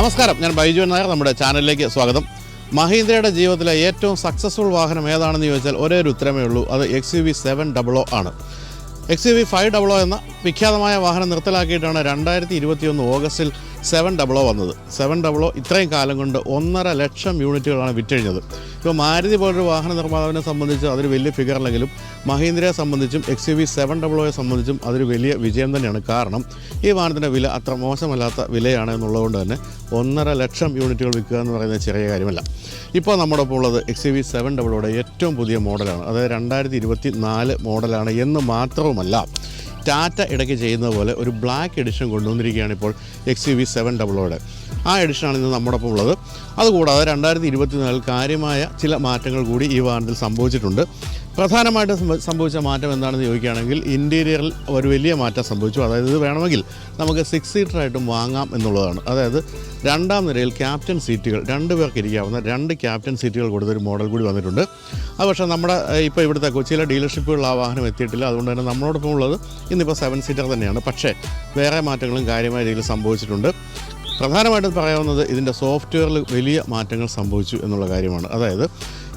നമസ്കാരം, ഞാൻ ബൈജു നായർ. നമ്മുടെ ചാനലിലേക്ക് സ്വാഗതം. മഹീന്ദ്രയുടെ ജീവിതത്തിലെ ഏറ്റവും സക്സസ്ഫുൾ വാഹനം ഏതാണെന്ന് ചോദിച്ചാൽ ഒരേ ഒരു ഉത്തരമേ ഉള്ളൂ. അത് XUV 700 ആണ്. XUV 500 എന്ന വിഖ്യാതമായ വാഹനം നിർത്തലാക്കിയിട്ടാണ് 2021 ഓഗസ്റ്റിൽ 700 വന്നത്. 700 ഇത്രയും കാലം കൊണ്ട് 1.5 ലക്ഷം യൂണിറ്റുകളാണ് വിറ്റഴിഞ്ഞത്. ഇപ്പോൾ മാരുതി പോലൊരു വാഹന നിർമ്മാതാവിനെ സംബന്ധിച്ച് അതൊരു വലിയ ഫിഗറല്ലെങ്കിലും മഹീന്ദ്രയെ സംബന്ധിച്ചും XUV 700യെ സംബന്ധിച്ചും അതൊരു വലിയ വിജയം തന്നെയാണ്. കാരണം ഈ വാഹനത്തിൻ്റെ വില അത്ര മോശമല്ലാത്ത വിലയാണ് എന്നുള്ളതുകൊണ്ട് തന്നെ 1.5 ലക്ഷം യൂണിറ്റുകൾ വിൽക്കുക എന്ന് പറയുന്നത് ചെറിയ കാര്യമല്ല. ഇപ്പോൾ നമ്മുടെ ഒപ്പം ഉള്ളത് XUV 700യുടെ ഏറ്റവും പുതിയ മോഡലാണ്. അതായത് 2024 മോഡലാണ് എന്ന് മാത്രവുമല്ല, ടാറ്റ ഇടയ്ക്ക് ചെയ്യുന്ന പോലെ ഒരു ബ്ലാക്ക് എഡിഷൻ കൊണ്ടുവന്നിരിക്കുകയാണ് ഇപ്പോൾ XUV 700യുടെ. ആ എഡിഷനാണ് ഇന്ന് നമ്മുടെ ഒപ്പം ഉള്ളത്. അതുകൂടാതെ 2024 കാര്യമായ ചില മാറ്റങ്ങൾ കൂടി ഈ വാഹനത്തിൽ സംഭവിച്ചിട്ടുണ്ട്. പ്രധാനമായിട്ടും സംഭവിച്ച മാറ്റം എന്താണെന്ന് ചോദിക്കുകയാണെങ്കിൽ ഇൻറ്റീരിയറിൽ ഒരു വലിയ മാറ്റം സംഭവിച്ചു. അതായത് ഇത് വേണമെങ്കിൽ നമുക്ക് 6 സീറ്ററായിട്ടും വാങ്ങാം എന്നുള്ളതാണ്. അതായത് രണ്ടാം നിരയിൽ ക്യാപ്റ്റൻ സീറ്റുകൾ, 2 പേർക്ക് ഇരിക്കാവുന്ന 2 ക്യാപ്റ്റൻ സീറ്റുകൾ കൊടുത്തൊരു മോഡൽ കൂടി വന്നിട്ടുണ്ട്. അത് പക്ഷേ നമ്മുടെ ഇപ്പോൾ ഇവിടുത്തെ കൊച്ചിയിലെ ഡീലർഷിപ്പുകളിൽ ആ വാഹനം എത്തിയിട്ടില്ല. അതുകൊണ്ട് തന്നെ നമ്മളോടൊപ്പം ഉള്ളത് ഇന്നിപ്പോൾ 7 സീറ്റർ തന്നെയാണ്. പക്ഷേ വേറെ മാറ്റങ്ങളും കാര്യമായ രീതിയിൽ സംഭവിച്ചിട്ടുണ്ട്. പ്രധാനമായിട്ടും പറയാവുന്നത് ഇതിൻ്റെ സോഫ്റ്റ്വെയറിൽ വലിയ മാറ്റങ്ങൾ സംഭവിച്ചു എന്നുള്ള അതായത്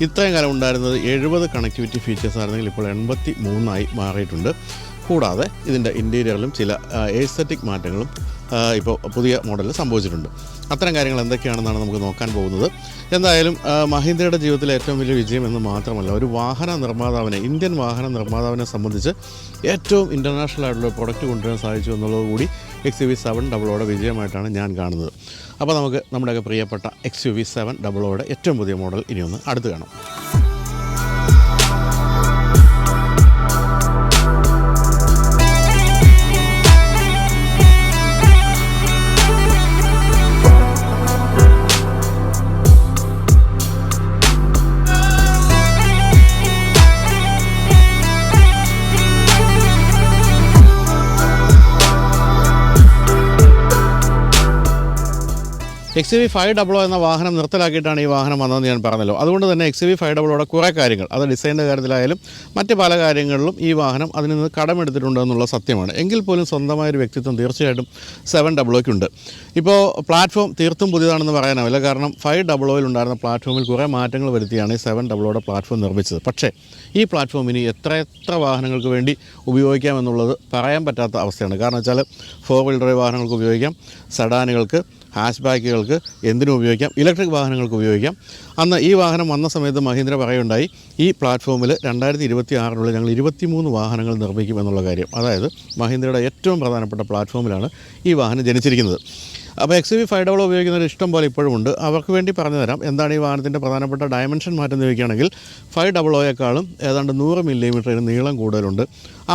ഇത്രയും കാലം ഉണ്ടായിരുന്നത് 70 കണക്ടിവിറ്റി ഫീച്ചേഴ്സ് ആയിരുന്നെങ്കിൽ ഇപ്പോൾ 83 മാറിയിട്ടുണ്ട്. കൂടാതെ ഇതിൻ്റെ ഇൻറ്റീരിയറിലും ചില എസ്തെറ്റിക് മാറ്റങ്ങളും ഇപ്പോൾ പുതിയ മോഡലിൽ സംഭവിച്ചിട്ടുണ്ട്. അത്തരം കാര്യങ്ങൾ എന്തൊക്കെയാണെന്നാണ് നമുക്ക് നോക്കാൻ പോകുന്നത്. എന്തായാലും മഹീന്ദ്രയുടെ ജീവിതത്തിലെ ഏറ്റവും വലിയ വിജയം എന്ന് മാത്രമല്ല, ഒരു വാഹന നിർമ്മാതാവിനെ, ഇന്ത്യൻ വാഹന നിർമ്മാതാവിനെ സംബന്ധിച്ച് ഏറ്റവും ഇൻ്റർനാഷണൽ ആയിട്ടുള്ള പ്രൊഡക്റ്റ് കൊണ്ടുവരാൻ സാധിച്ചു എന്നുള്ളത് കൂടി XUV 700യുടെ വിജയമായിട്ടാണ് ഞാൻ കാണുന്നത്. അപ്പോൾ നമുക്ക് നമ്മുടെയൊക്കെ പ്രിയപ്പെട്ട XUV 700യുടെ ഏറ്റവും പുതിയ മോഡൽ ഇനിയൊന്ന് അടുത്ത് കാണാം. XUV 500 എന്ന വാഹനം നിർത്തലാക്കിയിട്ടാണ് ഈ വാഹനം വന്നതെന്ന് ഞാൻ പറഞ്ഞല്ലോ. അതുകൊണ്ട് തന്നെ XUV 500യുടെ കുറേ കാര്യങ്ങൾ, അത് ഡിസൈൻ്റെ കാര്യത്തിലായാലും മറ്റ് പല കാര്യങ്ങളിലും ഈ വാഹനം അതിൽ നിന്ന് കടമെടുത്തിട്ടുണ്ട് എന്നുള്ള സത്യമാണ്. എങ്കിൽ പോലും സ്വന്തമായൊരു വ്യക്തിത്വം തീർച്ചയായിട്ടും 700യ്ക്കുണ്ട്. ഇപ്പോൾ പ്ലാറ്റ്ഫോം തീർത്തും പുതിയതാണെന്ന് പറയാനാവില്ല. കാരണം 500യിൽ ഉണ്ടായിരുന്ന പ്ലാറ്റ്ഫോമിൽ കുറേ മാറ്റങ്ങൾ വരുത്തിയാണ് ഈ 700യുടെ പ്ലാറ്റ്ഫോം നിർമ്മിച്ചത്. പക്ഷേ ഈ പ്ലാറ്റ്ഫോം ഇനി എത്ര വാഹനങ്ങൾക്ക് വേണ്ടി ഉപയോഗിക്കാമെന്നുള്ളത് പറയാൻ പറ്റാത്ത അവസ്ഥയാണ്. കാരണം വെച്ചാൽ 4 വീൽ ഡ്രൈവ് വാഹനങ്ങൾക്ക് ഉപയോഗിക്കാം, സെഡാനുകൾക്ക്, ഹാച്ച് ബാക്കുകൾക്ക്, എന്തിനും ഉപയോഗിക്കാം, ഇലക്ട്രിക് വാഹനങ്ങൾക്ക് ഉപയോഗിക്കാം. അന്ന് ഈ വാഹനം വന്ന സമയത്ത് മഹീന്ദ്ര പറയുണ്ടായി, ഈ പ്ലാറ്റ്ഫോമിൽ 2026 ഞങ്ങൾ 23 വാഹനങ്ങൾ നിർമ്മിക്കും എന്നുള്ള കാര്യം. അതായത് മഹീന്ദ്രയുടെ ഏറ്റവും പ്രധാനപ്പെട്ട പ്ലാറ്റ്ഫോമിലാണ് ഈ വാഹനം ജനിച്ചിരിക്കുന്നത്. അപ്പോൾ XUV 500 ഉപയോഗിക്കുന്നവർ ഇഷ്ടം പോലെ ഇപ്പോഴും ഉണ്ട്. അവർക്ക് വേണ്ടി പറഞ്ഞു തരാം എന്താണ് ഈ വാഹനത്തിൻ്റെ പ്രധാനപ്പെട്ട ഡയമെൻഷൻ മാറ്റം ചോദിക്കുകയാണെങ്കിൽ 500യേക്കാളും ഏതാണ്ട് 100 മില്ലിമീറ്ററിന് നീളം കൂടുതലുണ്ട്,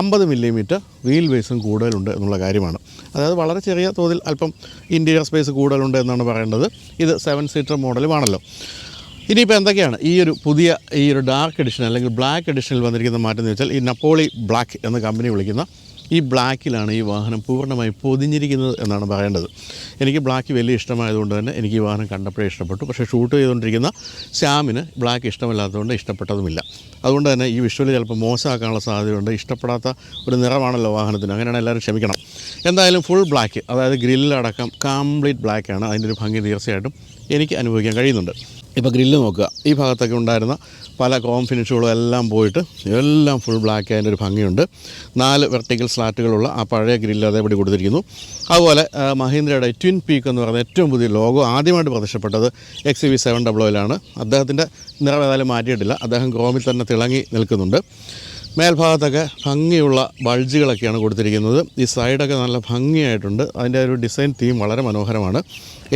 50 മില്ലിമീറ്റർ വീൽ ബേസും കൂടുതലുണ്ട് എന്നുള്ള കാര്യമാണ്. അതായത് വളരെ ചെറിയ തോതിൽ അല്പം ഇൻറ്റീരിയർ സ്പേസ് കൂടുതലുണ്ട് എന്നാണ് പറയേണ്ടത്. ഇത് 7 സീറ്റർ മോഡലുമാണല്ലോ. ഇനിയിപ്പോൾ എന്തൊക്കെയാണ് ഈ ഒരു ഡാർക്ക് എഡിഷൻ അല്ലെങ്കിൽ ബ്ലാക്ക് എഡിഷനിൽ വന്നിരിക്കുന്ന മാറ്റം എന്ന് വെച്ചാൽ, ഈ നപ്പോളി ബ്ലാക്ക് എന്ന കമ്പനി വിളിക്കുന്ന ഈ ബ്ലാക്കിലാണ് ഈ വാഹനം പൂർണ്ണമായി പൊതിഞ്ഞിരിക്കുന്നത് എന്നാണ് പറയേണ്ടത്. എനിക്ക് ബ്ലാക്ക് വലിയ ഇഷ്ടമായതുകൊണ്ട് തന്നെ എനിക്ക് ഈ വാഹനം കണ്ടപ്പോഴേ ഇഷ്ടപ്പെട്ടു. പക്ഷേ ഷൂട്ട് ചെയ്തുകൊണ്ടിരിക്കുന്ന ശ്യാമിന് ബ്ലാക്ക് ഇഷ്ടമല്ലാത്തതുകൊണ്ട് ഇഷ്ടപ്പെട്ടതുമില്ല. അതുകൊണ്ട് തന്നെ ഈ വിഷ്വല് ചിലപ്പോൾ മോശമാക്കാനുള്ള സാധ്യതയുണ്ട്. ഇഷ്ടപ്പെടാത്ത ഒരു നിറമാണല്ലോ വാഹനത്തിന്, അങ്ങനെയാണ് എല്ലാവരും ക്ഷമിക്കണം. എന്തായാലും ഫുൾ ബ്ലാക്ക്, അതായത് ഗ്രില്ലടക്കം കംപ്ലീറ്റ് ബ്ലാക്കാണ്. അതിൻ്റെ ഒരു ഭംഗി തീർച്ചയായിട്ടും എനിക്ക് അനുഭവിക്കാൻ കഴിയുന്നുണ്ട്. ഇപ്പോൾ ഗ്രില്ല് നോക്കുക, ഈ ഭാഗത്തൊക്കെ ഉണ്ടായിരുന്ന പല ക്രോം ഫിനിഷുകളും എല്ലാം പോയിട്ട് എല്ലാം ഫുൾ ബ്ലാക്ക് ആയതിൻ്റെ ഒരു ഭംഗിയുണ്ട്. 4 വെർട്ടിക്കൽ സ്ലാറ്റുകളുള്ള ആ പഴയ ഗ്രില്ല് അതേപടി കൊടുത്തിരിക്കുന്നു. അതുപോലെ മഹീന്ദ്രയുടെ ട്വിൻ പീക്ക് എന്ന് പറയുന്ന ഏറ്റവും പുതിയ ലോഗോ ആദ്യമായിട്ട് പ്രത്യക്ഷപ്പെട്ടത് XUV 700യിലാണ്. അദ്ദേഹത്തിൻ്റെ നിറം ഏതായാലും മാറ്റിയിട്ടില്ല, അദ്ദേഹം ക്രോമിൽ തന്നെ തിളങ്ങി നിൽക്കുന്നുണ്ട്. മേൽഭാഗത്തൊക്കെ ഭംഗിയുള്ള ബൾജുകളൊക്കെയാണ് കൊടുത്തിരിക്കുന്നത്. ഈ സൈഡൊക്കെ നല്ല ഭംഗിയായിട്ടുണ്ട്. അതിൻ്റെ ഒരു ഡിസൈൻ തീം വളരെ മനോഹരമാണ്.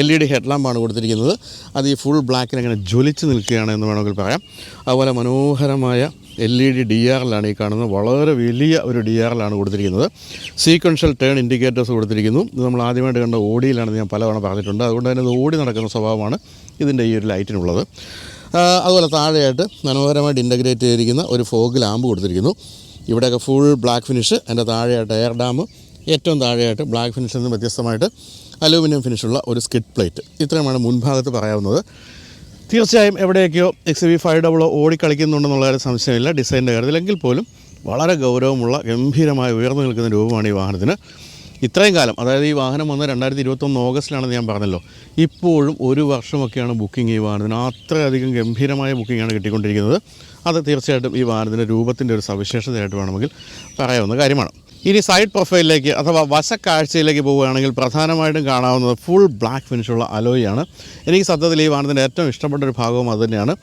LED ഹെഡ്ലാമ്പാണ് കൊടുത്തിരിക്കുന്നത്. അത് ഈ ഫുൾ ബ്ലാക്കിൽ അങ്ങനെ ജ്വലിച്ച് നിൽക്കുകയാണ് എന്ന് വേണമെങ്കിൽ പറയാം. അതുപോലെ മനോഹരമായ LED DRLാണ് ഈ കാണുന്നത്. വളരെ വലിയ ഒരു DRLാണ് കൊടുത്തിരിക്കുന്നത്. സീക്വൻഷ്യൽ ടേൺ ഇൻഡിക്കേറ്റേഴ്സ് കൊടുത്തിരിക്കുന്നു. ഇത് നമ്മൾ ആദ്യമായിട്ട് കണ്ട ഓടിയിലാണെന്ന് ഞാൻ പലവണ പറഞ്ഞിട്ടുണ്ട്. അതുകൊണ്ട് തന്നെ ഇത് ഓടി നടക്കുന്ന സ്വഭാവമാണ് ഇതിൻ്റെ ഈ ഒരു ലൈറ്റിനുള്ളത്. അതുപോലെ താഴെയായിട്ട് മനോഹരമായിട്ട് ഇൻ്റഗ്രേറ്റ് ചെയ്തിരിക്കുന്ന ഒരു ഫോഗ് ലാമ്പ് കൊടുത്തിരിക്കുന്നു. ഇവിടെയൊക്കെ ഫുൾ ബ്ലാക്ക് ഫിനിഷ്. അതിൻ്റെ താഴെയായിട്ട് എയർ ഡാം, ഏറ്റവും താഴെയായിട്ട് ബ്ലാക്ക് ഫിനിഷിൽ നിന്ന് വ്യത്യസ്തമായിട്ട് അലൂമിനിയം ഫിനിഷുള്ള ഒരു സ്കിഡ് പ്ലേറ്റ്. ഇത്രയുമാണ് മുൻഭാഗത്ത് പറയാവുന്നത്. തീർച്ചയായും എവിടെയൊക്കെയോ XUV 500 ഓടിക്കളിക്കുന്നുണ്ടെന്നുള്ള ഒരു സംശയമില്ല ഡിസൈനിൻ്റെ കാര്യത്തിൽ. എങ്കിൽ പോലും വളരെ ഗൗരവമുള്ള ഗംഭീരമായി ഉയർന്നു നിൽക്കുന്ന രൂപമാണ് ഈ വാഹനത്തിന്. ഇത്രയും കാലം, അതായത് ഈ വാഹനം വന്ന് 2021 ഓഗസ്റ്റിലാണെന്ന് ഞാൻ പറഞ്ഞല്ലോ, ഇപ്പോഴും 1 വർഷമൊക്കെയാണ് ബുക്കിംഗ് ഈ വാഹനത്തിന്. അത്രയധികം ഗംഭീരമായ ബുക്കിംഗാണ് കിട്ടിക്കൊണ്ടിരിക്കുന്നത്. അത് തീർച്ചയായിട്ടും ഈ വാഹനത്തിൻ്റെ രൂപത്തിൻ്റെ ഒരു സവിശേഷതയായിട്ട് വേണമെങ്കിൽ പറയാവുന്ന കാര്യമാണ്. ഇനി സൈഡ് പ്രൊഫൈലിലേക്ക് അഥവാ വശക്കാഴ്ചയിലേക്ക് പോവുകയാണെങ്കിൽ പ്രധാനമായിട്ടും കാണാവുന്നത് ഫുൾ ബ്ലാക്ക് ഫിനിഷുള്ള അലോയാണ്. എനിക്ക് സത്യത്തിൽ ഈ വാഹനത്തിൻ്റെ ഏറ്റവും ഇഷ്ടപ്പെട്ട ഒരു ഭാഗവും അതുതന്നെയാണ്.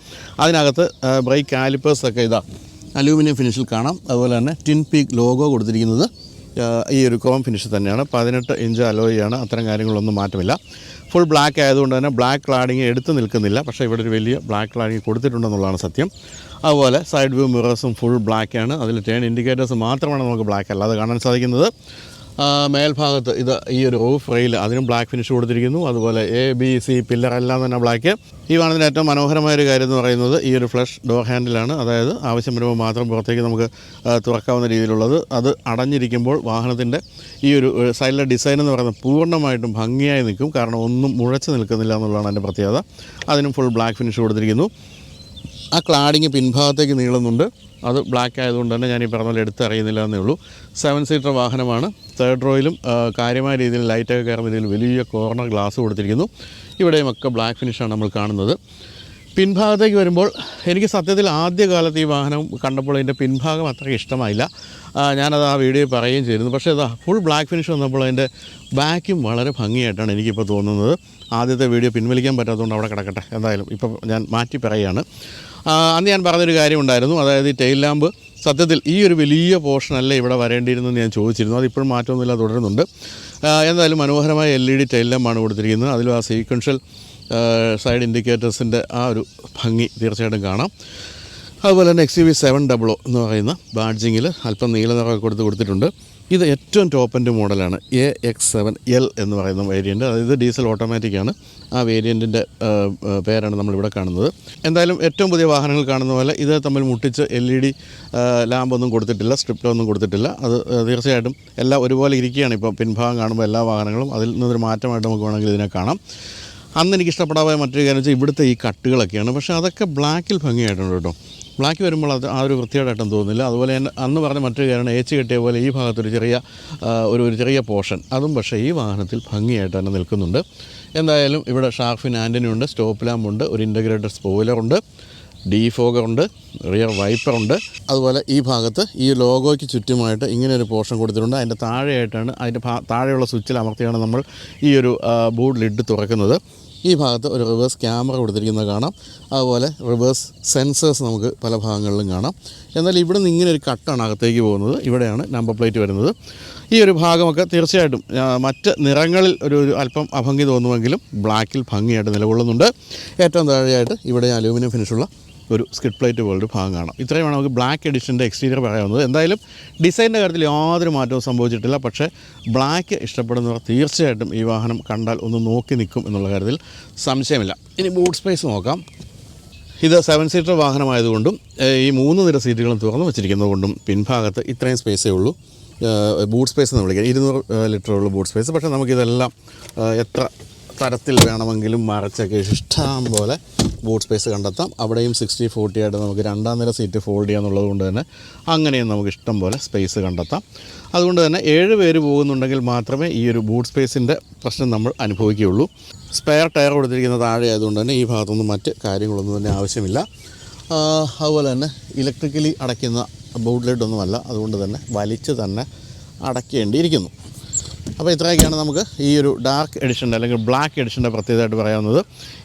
അതിനകത്ത് ബ്രേക്ക് കാലിപ്പേഴ്സൊക്കെ ഇതാ അലൂമിനിയം ഫിനിഷിൽ കാണാം. അതുപോലെ തന്നെ ടിൻ പീക്ക് ലോഗോ കൊടുത്തിരിക്കുന്നത് ഈ ഒരു ക്രോം ഫിനിഷ് തന്നെയാണ്. 18 ഇഞ്ച് അലോയാണ്. അത്തരം കാര്യങ്ങളൊന്നും മാറ്റമില്ല. ഫുൾ ബ്ലാക്ക് ആയതുകൊണ്ട് തന്നെ ബ്ലാക്ക് ക്ലാഡിങ് എടുത്ത് നിൽക്കുന്നില്ല. പക്ഷേ ഇവിടെ ഒരു വലിയ ബ്ലാക്ക് ക്ലാഡിങ് കൊടുത്തിട്ടുണ്ടെന്നുള്ളതാണ് സത്യം. അതുപോലെ സൈഡ് വ്യൂ മിറേഴ്സും ഫുൾ ബ്ലാക്കാണ്. അതിൽ ടേൺ ഇൻഡിക്കേറ്റേഴ്സ് മാത്രമാണ് നമുക്ക് ബ്ലാക്ക് അല്ലാതെ കാണാൻ സാധിക്കുന്നത്. മേൽഭാഗത്ത് ഇത് ഈ ഒരു റൂഫ് റെയിൽ അതിനും ബ്ലാക്ക് ഫിനിഷ് കൊടുത്തിരിക്കുന്നു. അതുപോലെ ABC പില്ലർ എല്ലാം തന്നെ ബ്ലാക്ക്. ഈ വാഹനത്തിൻ്റെ ഏറ്റവും മനോഹരമായൊരു കാര്യം എന്ന് പറയുന്നത് ഈ ഒരു ഫ്ലഷ് ഡോർ ഹാൻഡിലാണ്. അതായത് ആവശ്യം വരുമ്പോൾ മാത്രം പുറത്തേക്ക് നമുക്ക് തുറക്കാവുന്ന രീതിയിലുള്ളത്. അത് അടഞ്ഞിരിക്കുമ്പോൾ വാഹനത്തിൻ്റെ ഈ ഒരു സൈഡിലെ ഡിസൈൻ എന്ന് പറയുന്നത് പൂർണ്ണമായിട്ടും ഭംഗിയായി നിൽക്കും. കാരണം ഒന്നും മുഴച്ച് നിൽക്കുന്നില്ല എന്നുള്ളതാണ് അതിൻ്റെ പ്രത്യേകത. അതിനും ഫുൾ ബ്ലാക്ക് ഫിനിഷ് കൊടുത്തിരിക്കുന്നു. ആ ക്ലാഡിങ് പിൻഭാഗത്തേക്ക് നീളുന്നുണ്ട്. അത് ബ്ലാക്ക് ആയതുകൊണ്ട് തന്നെ ഞാൻ ഈ പറഞ്ഞ പോലെ എടുത്തറിയുന്നില്ല എന്നേ ഉള്ളൂ. 7 സീറ്റർ വാഹനമാണ്. തേർഡ് റോയിലും കാര്യമായ രീതിയിൽ ലൈറ്റൊക്കെ കയറുന്ന രീതിയിൽ വലിയ കോർണർ ഗ്ലാസ് കൊടുത്തിരിക്കുന്നു. ഇവിടെയുമൊക്കെ ബ്ലാക്ക് ഫിനിഷാണ് നമ്മൾ കാണുന്നത്. പിൻഭാഗത്തേക്ക് വരുമ്പോൾ എനിക്ക് സത്യത്തിൽ ആദ്യകാലത്ത് ഈ വാഹനം കണ്ടപ്പോൾ അതിൻ്റെ പിൻഭാഗം അത്രയ്ക്ക് ഇഷ്ടമായില്ല. ഞാനത് ആ വീഡിയോ പറയുകയും ചെയ്തിരുന്നു. പക്ഷേ അതാ ഫുൾ ബ്ലാക്ക് ഫിനിഷ് വന്നപ്പോൾ അതിൻ്റെ ബാക്കും വളരെ ഭംഗിയായിട്ടാണ് എനിക്കിപ്പോൾ തോന്നുന്നത്. ആദ്യത്തെ വീഡിയോ പിൻവലിക്കാൻ പറ്റാത്തതുകൊണ്ട് അവിടെ കിടക്കട്ടെ. എന്തായാലും ഇപ്പോൾ ഞാൻ മാറ്റി പറയുകയാണ്. അന്ന് ഞാൻ പറഞ്ഞൊരു കാര്യം ഉണ്ടായിരുന്നു. അതായത് ഈ ടെയിൽ ലാമ്പ് സത്യത്തിൽ ഈ ഒരു വലിയ പോർഷനല്ലേ ഇവിടെ വരേണ്ടിയിരുന്നെന്ന് ഞാൻ ചോദിച്ചിരുന്നു. അതിപ്പോഴും മാറ്റമൊന്നുമില്ല, തുടരുന്നുണ്ട്. എന്തായാലും മനോഹരമായ LED ടെയിൽ ലാമ്പാണ് കൊടുത്തിരിക്കുന്നത്. അതിലും ആ സീക്വൻഷ്യൽ സൈഡ് ഇൻഡിക്കേറ്റേഴ്സിൻ്റെ ആ ഒരു ഭംഗി തീർച്ചയായിട്ടും കാണാം. അതുപോലെ തന്നെ XUV 700 എന്ന് പറയുന്ന ബാഡ്ജിങ്ങിൽ അല്പം നീല നിറമൊക്കെ കൊടുത്തിട്ടുണ്ട്. ഇത് ഏറ്റവും ടോപ്പ് എൻഡ് മോഡലാണ്. AX7L എന്ന് പറയുന്ന വേരിയൻറ്റ്. അതായത് ഡീസൽ ഓട്ടോമാറ്റിക്കാണ്. ആ വേരിയൻറ്റിൻ്റെ പേരാണ് നമ്മളിവിടെ കാണുന്നത്. എന്തായാലും ഏറ്റവും പുതിയ വാഹനങ്ങൾ കാണുന്ന പോലെ ഇത് തമ്മിൽ മുട്ടിച്ച് LED ലാമ്പൊന്നും കൊടുത്തിട്ടില്ല, സ്ട്രിപ്പിലൊന്നും കൊടുത്തിട്ടില്ല. അത് തീർച്ചയായിട്ടും എല്ലാം ഒരുപോലെ ഇരിക്കുകയാണ്. ഇപ്പോൾ പിൻഭാഗം കാണുമ്പോൾ എല്ലാ വാഹനങ്ങളും അതിൽ നിന്നൊരു മാറ്റമായിട്ട് നമുക്ക് വേണമെങ്കിൽ ഇതിനെ കാണാം. അന്ന് എനിക്ക് ഇഷ്ടപ്പെടാതെ മറ്റൊരു കാര്യം വെച്ചാൽ ഇവിടുത്തെ ഈ കട്ടുകളൊക്കെയാണ്. പക്ഷേ അതൊക്കെ ബ്ലാക്കിൽ ഭംഗിയായിട്ടുണ്ട് കേട്ടോ. ബ്ലാക്ക് വരുമ്പോൾ അത് ആ ഒരു വൃത്തിയായിട്ടൊന്നും തോന്നുന്നില്ല. അതുപോലെ തന്നെ അന്ന് പറഞ്ഞ മറ്റൊരു കാര്യം ഏച്ച് കെട്ടിയ പോലെ ഈ ഭാഗത്തൊരു ചെറിയ പോർഷൻ അതും പക്ഷേ ഈ വാഹനത്തിൽ ഭംഗിയായിട്ട് തന്നെ നിൽക്കുന്നുണ്ട്. എന്തായാലും ഇവിടെ ഷാർഫിൻ ആൻ്റനിയുണ്ട്, സ്റ്റോപ്പ് ലാമ്പുണ്ട്, ഒരു ഇൻ്റഗ്രേറ്റഡ് സ്പോയിലറുണ്ട്, ഡീഫോഗറുണ്ട്, റിയർ വൈപ്പറുണ്ട്. അതുപോലെ ഈ ഭാഗത്ത് ഈ ലോഗോയ്ക്ക് ചുറ്റുമായിട്ട് ഇങ്ങനെ ഒരു പോർഷൻ കൊടുത്തിട്ടുണ്ട്. അതിൻ്റെ താഴെയായിട്ടാണ് താഴെയുള്ള സ്വിച്ചിൽ അമർത്തിയാണ് നമ്മൾ ഈ ഒരു ബൂട്ട് ലിഡ് തുറക്കുന്നത്. ഈ ഭാഗത്ത് ഒരു റിവേഴ്സ് ക്യാമറ കൊടുത്തിരിക്കുന്നത് കാണാം. അതുപോലെ റിവേഴ്സ് സെൻസേഴ്സ് നമുക്ക് പല ഭാഗങ്ങളിലും കാണാം. എന്നാൽ ഇവിടെ നിന്ന് ഇങ്ങനെ ഒരു കട്ടാണ് അകത്തേക്ക് പോകുന്നത്. ഇവിടെയാണ് നമ്പർ പ്ലേറ്റ് വരുന്നത്. ഈ ഒരു ഭാഗമൊക്കെ തീർച്ചയായിട്ടും മറ്റ് നിറങ്ങളിൽ ഒരു അല്പം അഭംഗി തോന്നുമെങ്കിലും ബ്ലാക്കിൽ ഭംഗിയായിട്ട് നിലകൊള്ളുന്നുണ്ട്. ഏറ്റവും താഴെയായിട്ട് ഇവിടെ അലൂമിനിയം ഫിനിഷുള്ള ഒരു സ്കിഡ് പ്ലേറ്റ് പോലൊരു ഭാഗം കാണാം. ഇത്രയുമാണ് നമുക്ക് ബ്ലാക്ക് എഡിഷൻ്റെ എക്സ്റ്റീരിയർ പറയാവുന്നത്. എന്തായാലും ഡിസൈനിൻ്റെ കാര്യത്തിൽ യാതൊരു മാറ്റവും സംഭവിച്ചിട്ടില്ല. പക്ഷേ ബ്ലാക്ക് ഇഷ്ടപ്പെടുന്നവർ തീർച്ചയായിട്ടും ഈ വാഹനം കണ്ടാൽ ഒന്ന് നോക്കി നിൽക്കും എന്നുള്ള കാര്യത്തിൽ സംശയമില്ല. ഇനി ബൂട്ട് സ്പേസ് നോക്കാം. ഇത് 7 സീറ്റർ വാഹനമായതുകൊണ്ടും ഈ 3 നിര സീറ്റുകളും തുറന്നു വെച്ചിരിക്കുന്നതുകൊണ്ടും പിൻഭാഗത്ത് ഇത്രയും സ്പേസേ ഉള്ളൂ. ബൂട്ട് സ്പേസ് എന്ന് വിളിക്കുക. 200 ലിറ്ററുള്ള ബൂട്ട് സ്പേസ്. പക്ഷേ നമുക്കിതെല്ലാം എത്ര തരത്തിൽ വേണമെങ്കിലും മറച്ചൊക്കെ ഇഷ്ടം പോലെ ബൂട്ട് സ്പേസ് കണ്ടെത്താം. അവിടെയും 60-40 ആയിട്ട് നമുക്ക് 2ാം നിര സീറ്റ് ഫോൾഡ് ചെയ്യാന്നുള്ളത് കൊണ്ട് തന്നെ അങ്ങനെയും നമുക്ക് ഇഷ്ടം പോലെ സ്പേസ് കണ്ടെത്താം. അതുകൊണ്ട് തന്നെ 7 പേര് പോകുന്നുണ്ടെങ്കിൽ മാത്രമേ ഈ ഒരു ബൂട്ട് സ്പേസിൻ്റെ പ്രശ്നം നമ്മൾ അനുഭവിക്കുകയുള്ളൂ. സ്പെയർ ടയർ കൊടുത്തിരിക്കുന്ന താഴെ ആയതുകൊണ്ട് തന്നെ ഈ ഭാഗത്തൊന്നും മറ്റ് കാര്യങ്ങളൊന്നും തന്നെ ആവശ്യമില്ല. അതുപോലെ തന്നെ ഇലക്ട്രിക്കലി അടയ്ക്കുന്ന ബൂട്ട് ലിഡൊന്നുമല്ല, അതുകൊണ്ട് തന്നെ വലിച്ച് തന്നെ അടയ്ക്കേണ്ടിയിരിക്കുന്നു. അപ്പോൾ ഇത്രയൊക്കെയാണ് നമുക്ക് ഈ ഒരു ഡാർക്ക് എഡിഷൻ്റെ അല്ലെങ്കിൽ ബ്ലാക്ക് എഡിഷൻ്റെ പ്രത്യേകതയായിട്ട് പറയാവുന്നത്.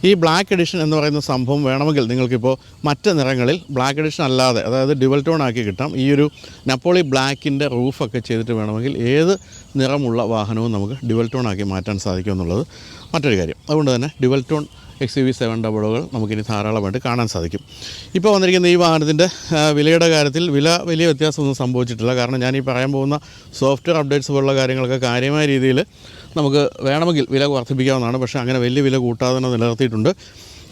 ഈ ബ്ലാക്ക് എഡിഷൻ എന്ന് പറയുന്ന സംഭവം വേണമെങ്കിൽ നിങ്ങൾക്കിപ്പോൾ മറ്റ് നിറങ്ങളിൽ ബ്ലാക്ക് എഡിഷൻ അല്ലാതെ, അതായത് ഡ്യുവൽ ടോൺ ആക്കി കിട്ടാം. ഈ ഒരു നപ്പോളി ബ്ലാക്കിൻ്റെ റൂഫൊക്കെ ചെയ്തിട്ട് വേണമെങ്കിൽ ഏത് നിറമുള്ള വാഹനവും നമുക്ക് ഡ്യുവൽ ടോൺ ആക്കി മാറ്റാൻ സാധിക്കും എന്നുള്ളത് മറ്റൊരു കാര്യം. അതുകൊണ്ട് തന്നെ ഡ്യുവൽ ടോൺ XUV 700 നമുക്കിനി ധാരാളമായിട്ട് കാണാൻ സാധിക്കും. ഇപ്പോൾ വന്നിരിക്കുന്ന ഈ വാഹനത്തിൻ്റെ വിലയുടെ കാര്യത്തിൽ വലിയ വ്യത്യാസമൊന്നും സംഭവിച്ചിട്ടില്ല. കാരണം ഞാൻ ഈ പറയാൻ പോകുന്ന സോഫ്റ്റ്വെയർ അപ്ഡേറ്റ്സ് പോലുള്ള കാര്യങ്ങളൊക്കെ കാര്യമായ രീതിയിൽ നമുക്ക് വേണമെങ്കിൽ വില വർദ്ധിപ്പിക്കാവുന്നതാണ്. പക്ഷേ അങ്ങനെ വലിയ വില കൂട്ടാതെ തന്നെ നിലനിർത്തിയിട്ടുണ്ട്.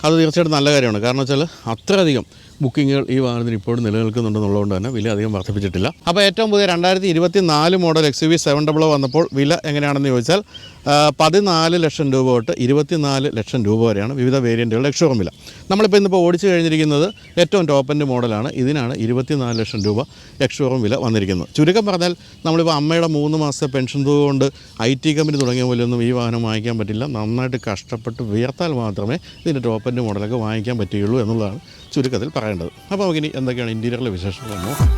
അത് തീർച്ചയായിട്ടും നല്ല കാര്യമാണ്. കാരണം വെച്ചാൽ അത്രയധികം ബുക്കിങ്ങുകൾ ഈ വാഹനത്തിന് ഇപ്പോഴും നിലനിൽക്കുന്നുണ്ടെന്നുള്ളതുകൊണ്ട് തന്നെ വില അധികം വർദ്ധിപ്പിച്ചിട്ടില്ല. അപ്പോൾ ഏറ്റവും പുതിയ 2024 മോഡൽ XUV 700 വന്നപ്പോൾ വില എങ്ങനെയാണെന്ന് ചോദിച്ചാൽ 14 ലക്ഷം രൂപ തൊട്ട് 24 ലക്ഷം രൂപ വരെയാണ് വിവിധ വേരിയൻറ്റുകളുടെ എക്സ്ഷോറൂം വില. നമ്മളിപ്പോൾ ഇന്നിപ്പോൾ ഓടിച്ചു കഴിഞ്ഞിരിക്കുന്നത് ഏറ്റവും ടോപ്പ് എൻഡ് മോഡലാണ്. ഇതിനാണ് 24 ലക്ഷം രൂപ എക്സ്ഷോറൂം വില വന്നിരിക്കുന്നത്. ചുരുക്കം പറഞ്ഞാൽ നമ്മളിപ്പോൾ അമ്മയുടെ 3 മാസത്തെ പെൻഷൻ തുക കൊണ്ട് IT കമ്പനി തുടങ്ങിയ പോലെയൊന്നും ഈ വാഹനം വാങ്ങിക്കാൻ പറ്റില്ല. നന്നായിട്ട് കഷ്ടപ്പെട്ട് വിയർത്താൽ മാത്രമേ ഇതിൻ്റെ ടോപ്പ് എൻഡ് മോഡലൊക്കെ വാങ്ങിക്കാൻ പറ്റുകയുള്ളൂ എന്നുള്ളതാണ് ചുരുക്കത്തിൽ പറയേണ്ടത്. അപ്പോൾ നമുക്കിനി എന്തൊക്കെയാണ് ഇൻറ്റീരിയറിലെ വിശേഷങ്ങൾ നോക്കാം.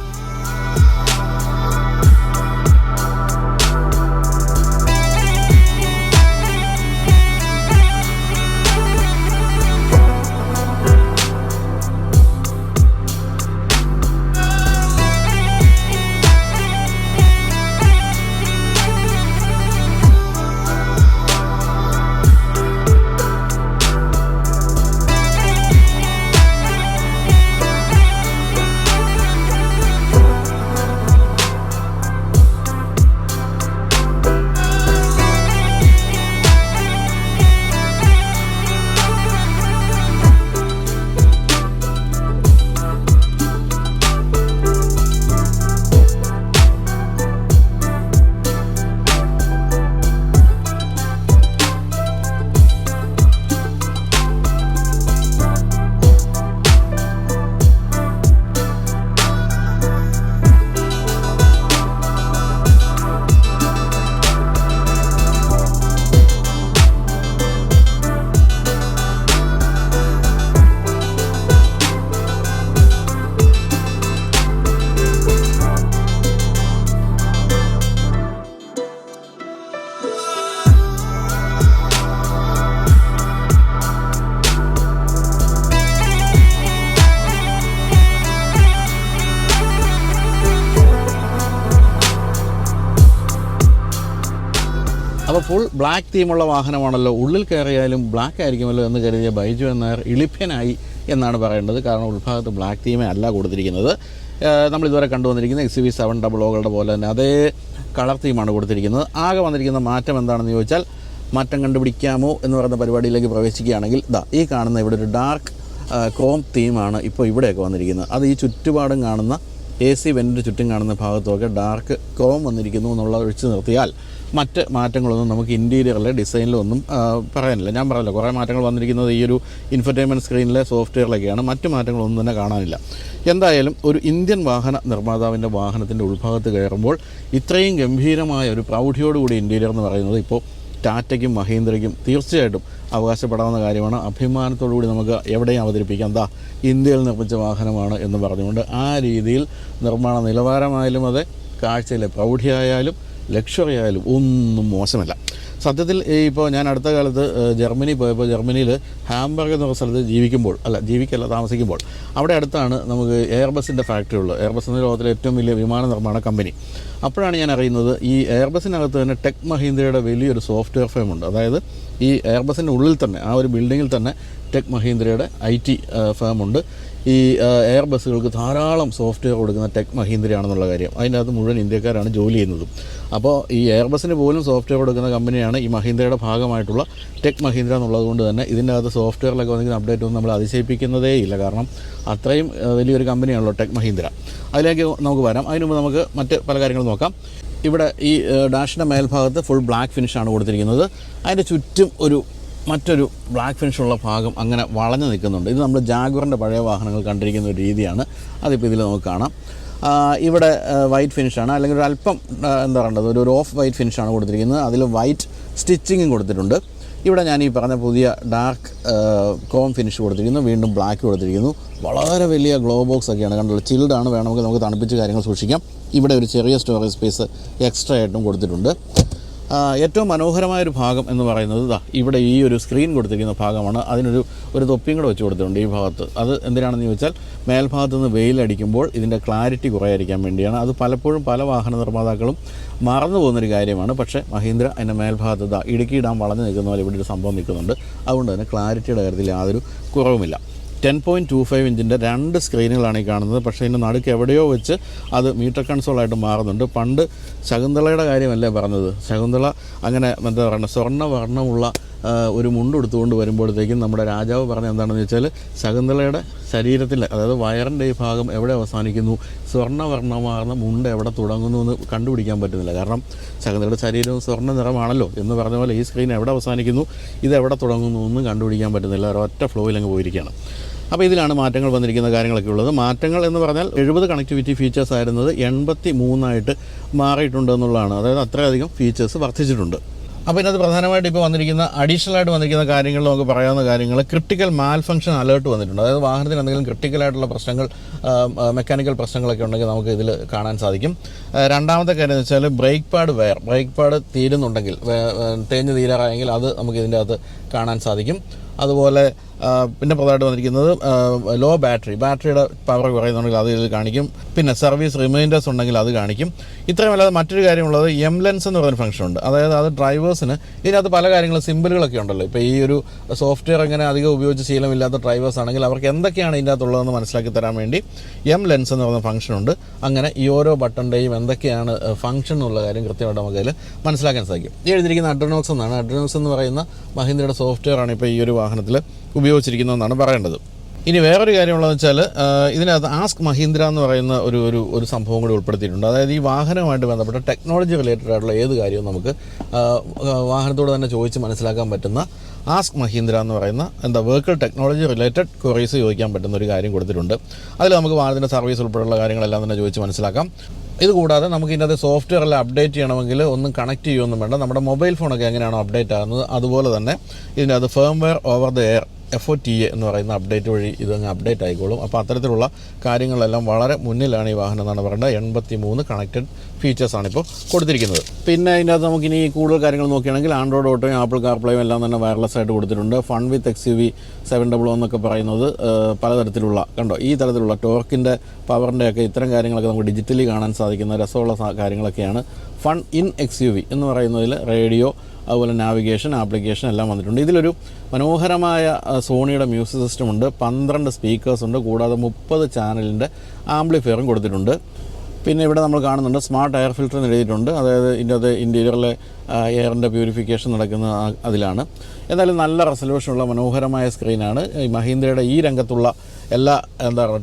അപ്പോൾ ഫുൾ ബ്ലാക്ക് തീമുള്ള വാഹനമാണല്ലോ, ഉള്ളിൽ കയറിയാലും ബ്ലാക്ക് ആയിരിക്കുമല്ലോ എന്ന് കരുതിയ ബൈജു നായർ ഇളിഭ്യനായി എന്നാണ് പറയേണ്ടത്. കാരണം ഉൾഭാഗത്ത് ബ്ലാക്ക് തീമേ അല്ല കൊടുത്തിരിക്കുന്നത്. നമ്മളിതുവരെ കണ്ടുവന്നിരിക്കുന്ന XUV 700കളുടെ പോലെ തന്നെ അതേ കളർ തീമാണ് കൊടുത്തിരിക്കുന്നത്. ആകെ വന്നിരിക്കുന്ന മാറ്റം എന്താണെന്ന് ചോദിച്ചാൽ, മാറ്റം കണ്ടുപിടിക്കാമോ എന്ന് പറയുന്ന പരിപാടിയിലേക്ക് പ്രവേശിക്കുകയാണെങ്കിൽ ഈ കാണുന്ന ഇവിടെ ഒരു ഡാർക്ക് ക്രോം തീമാണ് ഇപ്പോൾ ഇവിടെയൊക്കെ വന്നിരിക്കുന്നത്. അത് ഈ ചുറ്റുപാടും കാണുന്ന AC വെൻറ്റിന് ചുറ്റും കാണുന്ന ഭാഗത്തൊക്കെ ഡാർക്ക് ക്രോം വന്നിരിക്കുന്നു എന്നുള്ളത് ഒഴിച്ചു നിർത്തിയാൽ മറ്റ് മാറ്റങ്ങളൊന്നും നമുക്ക് ഇൻറ്റീരിയറിലെ ഡിസൈനിലൊന്നും പറയാനില്ല. ഞാൻ പറഞ്ഞല്ലോ, കുറേ മാറ്റങ്ങൾ വന്നിരിക്കുന്നത് ഈ ഒരു ഇൻഫർടൈൻമെൻറ്റ് സ്ക്രീനിലെ സോഫ്റ്റ്വെയറിലൊക്കെയാണ്. മറ്റ് മാറ്റങ്ങളൊന്നും തന്നെ കാണാനില്ല. എന്തായാലും ഒരു ഇന്ത്യൻ വാഹന നിർമ്മാതാവിൻ്റെ വാഹനത്തിൻ്റെ ഉൾഭാഗത്ത് കയറുമ്പോൾ ഇത്രയും ഗംഭീരമായ ഒരു പ്രൗഢിയോടുകൂടി ഇൻറ്റീരിയർ എന്ന് പറയുന്നത് ഇപ്പോൾ ടാറ്റയ്ക്കും മഹീന്ദ്രയ്ക്കും തീർച്ചയായിട്ടും അവകാശപ്പെടാവുന്ന കാര്യമാണ്. അഭിമാനത്തോടുകൂടി നമുക്ക് എവിടെയും അവതരിപ്പിക്കാം, ഇന്ത്യയിൽ നിർമ്മിച്ച വാഹനമാണ് എന്ന് പറഞ്ഞുകൊണ്ട് ആ രീതിയിൽ നിർമ്മാണ നിലവാരമായാലും അതെ, കാഴ്ചയിലെ പ്രൗഢിയായാലും ലക്ഷറി ആയാലും ഒന്നും മോശമല്ല. സത്യത്തിൽ ഇപ്പോൾ ഞാൻ അടുത്ത കാലത്ത് ജർമ്മനി പോയപ്പോൾ, ജർമ്മനിയിൽ ഹാംബർഗ് എന്ന സ്ഥലത്ത് താമസിക്കുമ്പോൾ അവിടെ അടുത്താണ് നമുക്ക് എയർബസിൻ്റെ ഫാക്ടറി ഉള്ളത്. എയർബസ് എന്ന ലോകത്തിലെ ഏറ്റവും വലിയ വിമാന നിർമ്മാണ കമ്പനി. അപ്പോഴാണ് ഞാൻ അറിയുന്നത് ഈ എയർബസിനകത്ത് തന്നെ ടെക് മഹീന്ദ്രയുടെ വലിയൊരു സോഫ്റ്റ്വെയർ ഫേമുണ്ട്. അതായത് ഈ എയർബസിൻ്റെ ഉള്ളിൽ തന്നെ ആ ഒരു ബിൽഡിങ്ങിൽ തന്നെ ടെക് മഹീന്ദ്രയുടെ IT ഫേമുണ്ട്. ഈ എയർ ബസ്സുകൾക്ക് ധാരാളം സോഫ്റ്റ്വെയർ കൊടുക്കുന്ന ടെക് മഹീന്ദ്രയാണെന്നുള്ള കാര്യം, അതിൻ്റെ അകത്ത് മുഴുവൻ ഇന്ത്യക്കാരാണ് ജോലി ചെയ്യുന്നത്. അപ്പോൾ ഈ എയർബസിന് പോലും സോഫ്റ്റ്വെയർ കൊടുക്കുന്ന കമ്പനിയാണ് ഈ മഹീന്ദ്രയുടെ ഭാഗമായിട്ടുള്ള ടെക് മഹീന്ദ്ര എന്നുള്ളത് കൊണ്ട് തന്നെ ഇതിൻ്റെ അകത്ത് സോഫ്റ്റ്വെയറിലൊക്കെ വന്നിരിക്കുന്ന അപ്ഡേറ്റ് ഒന്നും നമ്മൾ അതിശയിപ്പിക്കുന്നതേ ഇല്ല. കാരണം അത്രയും വലിയൊരു കമ്പനിയാണല്ലോ ടെക് മഹീന്ദ്ര. അതിലേക്ക് നമുക്ക് വരാം. അതിന് മുമ്പ് നമുക്ക് മറ്റ് പല കാര്യങ്ങളും നോക്കാം. ഇവിടെ ഈ ഡാഷിൻ്റെ മേൽഭാഗത്ത് ഫുൾ ബ്ലാക്ക് ഫിനിഷാണ് കൊടുത്തിരിക്കുന്നത്. അതിൻ്റെ ചുറ്റും മറ്റൊരു ബ്ലാക്ക് ഫിനിഷുള്ള ഭാഗം അങ്ങനെ വളഞ്ഞു നിൽക്കുന്നുണ്ട്. ഇത് നമ്മൾ ജാഗ്വറിൻ്റെ പഴയ വാഹനങ്ങൾ കണ്ടിരിക്കുന്ന ഒരു രീതിയാണ്. അതിപ്പോൾ ഇതിൽ നമുക്ക് കാണാം. ഇവിടെ വൈറ്റ് ഫിനിഷാണ്, അല്ലെങ്കിൽ ഒരു അല്പം എന്താ പറയേണ്ടത്, ഒരു ഓഫ് വൈറ്റ് ഫിനിഷാണ് കൊടുത്തിരിക്കുന്നത്. അതിൽ വൈറ്റ് സ്റ്റിച്ചിങ്ങും കൊടുത്തിട്ടുണ്ട്. ഇവിടെ ഞാൻ ഈ പറഞ്ഞ പുതിയ ഡാർക്ക് ക്രോം ഫിനിഷ് കൊടുത്തിരിക്കുന്നു, വീണ്ടും ബ്ലാക്ക് കൊടുത്തിരിക്കുന്നു. വളരെ വലിയ ഗ്ലോ ബോക്സ് ഒക്കെയാണ്, കണ്ടുള്ള ചിൽഡാണ്, വേണമെങ്കിൽ നമുക്ക് തണുപ്പിച്ച് കാര്യങ്ങൾ സൂക്ഷിക്കാം. ഇവിടെ ഒരു ചെറിയ സ്റ്റോറേജ് സ്പേസ് എക്സ്ട്രാ ആയിട്ടും കൊടുത്തിട്ടുണ്ട്. ഏറ്റവും മനോഹരമായൊരു ഭാഗം എന്ന് പറയുന്നത് ഇവിടെ ഈ ഒരു സ്ക്രീൻ കൊടുത്തിരിക്കുന്ന ഭാഗമാണ്. അതിനൊരു തൊപ്പിയും കൂടെ വെച്ച് കൊടുത്തിട്ടുണ്ട് ഈ ഭാഗത്ത്. അത് എന്തിനാണെന്ന് ചോദിച്ചാൽ, മേൽഭാഗത്ത് നിന്ന് വെയിലടിക്കുമ്പോൾ ഇതിൻ്റെ ക്ലാരിറ്റി കുറയാതിരിക്കാൻ വേണ്ടിയാണ്. അത് പലപ്പോഴും പല വാഹന നിർമ്മാതാക്കളും മറന്നു പോകുന്നൊരു കാര്യമാണ്. പക്ഷേ മഹീന്ദ്ര അതിൻ്റെ മേൽഭാഗത്ത് ഇടുക്കി ഡാം വളഞ്ഞു നിൽക്കുന്ന പോലെ ഇവിടെ ഒരു സംഭവം നിൽക്കുന്നുണ്ട്. അതുകൊണ്ട് തന്നെ ക്ലാരിറ്റിയുടെ കാര്യത്തിൽ യാതൊരു കുറവുമില്ല. 10.25 ഇഞ്ചിൻ്റെ 2 സ്ക്രീനുകളാണ് ഈ കാണുന്നത്. പക്ഷേ ഇതിൻ്റെ നടുക്ക് എവിടെയോ വെച്ച് അത് മീറ്റർ കൺസോളായിട്ട് മാറുന്നുണ്ട്. പണ്ട് ശകുന്തളയുടെ കാര്യമല്ലേ പറഞ്ഞത്, ശകുന്തള അങ്ങനെ എന്താ പറയുക, സ്വർണ്ണവർണ്ണമുള്ള ഒരു മുണ്ടെടുത്തുകൊണ്ട് വരുമ്പോഴത്തേക്കും നമ്മുടെ രാജാവ് പറഞ്ഞ എന്താണെന്ന് വെച്ചാൽ ശകുന്തളയുടെ ശരീരത്തിൽ, അതായത് വയറിൻ്റെ ഈ ഭാഗം എവിടെ അവസാനിക്കുന്നു, സ്വർണ്ണവർണ്ണമാർന്ന മുണ്ട് എവിടെ തുടങ്ങുന്നു എന്ന് കണ്ടുപിടിക്കാൻ പറ്റുന്നില്ല. കാരണം ശകുന്തളയുടെ ശരീരവും സ്വർണ്ണ നിറമാണല്ലോ എന്ന് പറഞ്ഞ പോലെ ഈ സ്ക്രീൻ എവിടെ അവസാനിക്കുന്നു, ഇത് എവിടെ തുടങ്ങുന്നു എന്നും കണ്ടുപിടിക്കാൻ പറ്റുന്നില്ല. ഒരൊറ്റ ഫ്ലോയിൽ അങ്ങ് പോയിരിക്കുകയാണ്. അപ്പോൾ ഇതിലാണ് മാറ്റങ്ങൾ വന്നിരിക്കുന്ന കാര്യങ്ങളൊക്കെ ഉള്ളത്. മാറ്റങ്ങൾ എന്ന് പറഞ്ഞാൽ 70 കണക്ടിവിറ്റി ഫീച്ചേഴ്സ് ആയിരുന്നത് 83 മാറിയിട്ടുണ്ട് എന്നുള്ളതാണ്. അതായത് അത്രയധികം ഫീച്ചേഴ്സ് വർദ്ധിച്ചിട്ടുണ്ട്. അപ്പോൾ ഇതിനകത്ത് പ്രധാനമായിട്ട് ഇപ്പോൾ വന്നിരിക്കുന്ന അഡീഷണലായിട്ട് വന്നിരിക്കുന്ന കാര്യങ്ങൾ നമുക്ക് പറയാവുന്ന കാര്യങ്ങൾ, ക്രിട്ടിക്കൽ മാൽ ഫംഗ്ഷൻ അലേർട്ട് വന്നിട്ടുണ്ട്. അതായത് വാഹനത്തിന് എന്തെങ്കിലും ക്രിട്ടിക്കലായിട്ടുള്ള പ്രശ്നങ്ങൾ, മെക്കാനിക്കൽ പ്രശ്നങ്ങളൊക്കെ ഉണ്ടെങ്കിൽ നമുക്ക് ഇതിൽ കാണാൻ സാധിക്കും. രണ്ടാമത്തെ കാര്യം എന്ന് വെച്ചാൽ ബ്രേക്ക് പാഡ് തീരുന്നുണ്ടെങ്കിൽ, തേഞ്ഞ് തീരാറായെങ്കിൽ അത് നമുക്ക് ഇതിൻ്റെ അകത്ത് കാണാൻ സാധിക്കും. അതുപോലെ പിന്നെ പ്രധാനമായിട്ട് വന്നിരിക്കുന്നത് ലോ ബാറ്ററിയുടെ പവർ കുറയുന്നുണ്ടെങ്കിൽ അത് ഇതിൽ കാണിക്കും. പിന്നെ സർവീസ് റിമൈൻഡേഴ്സ് ഉണ്ടെങ്കിൽ അത് കാണിക്കും. ഇത്രയുമല്ലാതെ മറ്റൊരു കാര്യമുള്ളത് ലെൻസ് എന്ന് പറയുന്ന ഫംഗ്ഷൻ ഉണ്ട്. അതായത് അത് ഡ്രൈവേഴ്സിന് ഇതിനകത്ത് പല കാര്യങ്ങളും സിമ്പിളുകളൊക്കെ ഉണ്ടല്ലോ. ഇപ്പോൾ ഈ ഒരു സോഫ്റ്റ്വെയർ അങ്ങനെ അധികം ഉപയോഗിച്ച് ശീലമില്ലാത്ത ഡ്രൈവേഴ്സ് ആണെങ്കിൽ അവർക്ക് എന്തൊക്കെയാണ് ഇതിൻ്റെ അകത്തുള്ളതെന്ന് മനസ്സിലാക്കി തരാൻ വേണ്ടി ലെൻസ് എന്ന് പറയുന്ന ഫംഗ്ഷൻ ഉണ്ട്. അങ്ങനെ ഈ ഓരോ ബട്ടൻ്റെയും എന്തൊക്കെയാണ് ഫംഗ്ഷൻ എന്നുള്ള കാര്യം കൃത്യമായിട്ട് നമുക്ക് അതിൽ മനസ്സിലാക്കാൻ സാധിക്കും. ഈ എഴുതിയിരിക്കുന്ന അഡ്രനോക്സ് എന്നാണ്. അഡ്രനോക്സ് എന്ന് പറയുന്ന മഹീന്ദ്രയുടെ സോഫ്റ്റ്വെയർ ആണ് ഇപ്പോൾ ഈ ഒരു വാഹനത്തിൽ ഉപയോഗിച്ചിരിക്കുന്നതെന്നാണ് പറയേണ്ടത്. ഇനി വേറൊരു കാര്യമുള്ളതെന്ന് വെച്ചാൽ ഇതിനകത്ത് ആസ്ക് മഹീന്ദ്ര എന്ന് പറയുന്ന ഒരു സംഭവം കൂടി ഉൾപ്പെടുത്തിയിട്ടുണ്ട്. അതായത് ഈ വാഹനവുമായിട്ട് ബന്ധപ്പെട്ട ടെക്നോളജി റിലേറ്റഡ് ആയിട്ടുള്ള ഏത് കാര്യവും നമുക്ക് വാഹനത്തോട് തന്നെ ചോദിച്ച് മനസ്സിലാക്കാൻ പറ്റുന്ന ആസ്ക് മഹീന്ദ്ര എന്ന് പറയുന്ന വെഹിക്കിൾ ടെക്നോളജി റിലേറ്റഡ് ക്വറീസ് ചോദിക്കാൻ പറ്റുന്ന ഒരു കാര്യം കൊടുത്തിട്ടുണ്ട്. അതിൽ നമുക്ക് വാഹനത്തിൻ്റെ സർവീസ് ഉൾപ്പെടെയുള്ള കാര്യങ്ങളെല്ലാം തന്നെ ചോദിച്ച് മനസ്സിലാക്കാം. ഇതുകൂടാതെ നമുക്ക് ഇതിനകത്ത് സോഫ്റ്റ്വെയർ എല്ലാം അപ്ഡേറ്റ് ചെയ്യണമെങ്കിൽ ഒന്നും കണക്ട് ചെയ്യുമൊന്നും വേണ്ട. നമ്മുടെ മൊബൈൽ ഫോണൊക്കെ എങ്ങനെയാണോ അപ്ഡേറ്റ് ആകുന്നത് അതുപോലെ തന്നെ ഇതിനകത്ത് firmware over the air FOTA എന്ന് പറയുന്ന അപ്ഡേറ്റ് വഴി ഇതങ്ങ് അപ്ഡേറ്റ് ആയിക്കോളും. അപ്പോൾ അത്തരത്തിലുള്ള കാര്യങ്ങളെല്ലാം വളരെ മുന്നിലാണ് ഈ വാഹനം എന്നാണ് പറയുന്നത്. 83 കണക്റ്റഡ് ഫീച്ചേഴ്സാണ് ഇപ്പോൾ കൊടുത്തിരിക്കുന്നത്. പിന്നെ ഇതിനകത്ത് നമുക്കിനി കൂടുതൽ കാര്യങ്ങൾ നോക്കുകയാണെങ്കിൽ ആൻഡ്രോയിഡ് ഓട്ടോയും ആപ്പിൾ കാർപ്ലേയും എല്ലാം തന്നെ വയർലെസ് ആയിട്ട് കൊടുത്തിട്ടുണ്ട്. ഫൺ വിത്ത് XUV 700 എന്നൊക്കെ പറയുന്നത് പലതരത്തിലുള്ള ഈ തരത്തിലുള്ള ടോർക്കിൻ്റെ പവറിൻ്റെയൊക്കെ ഇത്തരം കാര്യങ്ങളൊക്കെ നമുക്ക് ഡിജിറ്റലി കാണാൻ സാധിക്കുന്ന രസമുള്ള കാര്യങ്ങളൊക്കെയാണ് ഫൺ ഇൻ XUV എന്ന് പറയുന്നതിൽ. റേഡിയോ, അതുപോലെ നാവിഗേഷൻ, ആപ്ലിക്കേഷൻ എല്ലാം വന്നിട്ടുണ്ട്. ഇതിലൊരു മനോഹരമായ സോണിയുടെ മ്യൂസിക് സിസ്റ്റം ഉണ്ട്, 12 സ്പീക്കേഴ്സ് ഉണ്ട്, കൂടാതെ 30 ചാനലിൻ്റെ ആംപ്ലിഫയറും കൊടുത്തിട്ടുണ്ട്. പിന്നെ ഇവിടെ നമ്മൾ കാണുന്നുണ്ട് സ്മാർട്ട് എയർ ഫിൽറ്റർ എന്ന് എഴുതിയിട്ടുണ്ട്. അതായത് ഇതിൻ്റെ ഇൻറ്റീരിയറിലെ എയറിൻ്റെ പ്യൂരിഫിക്കേഷൻ നടക്കുന്ന അതിലാണ്. എന്നാലും നല്ല റെസൊല്യൂഷനുള്ള മനോഹരമായ സ്ക്രീനാണ്. ഈ മഹീന്ദ്രയുടെ ഈ രംഗത്തുള്ള എല്ലാ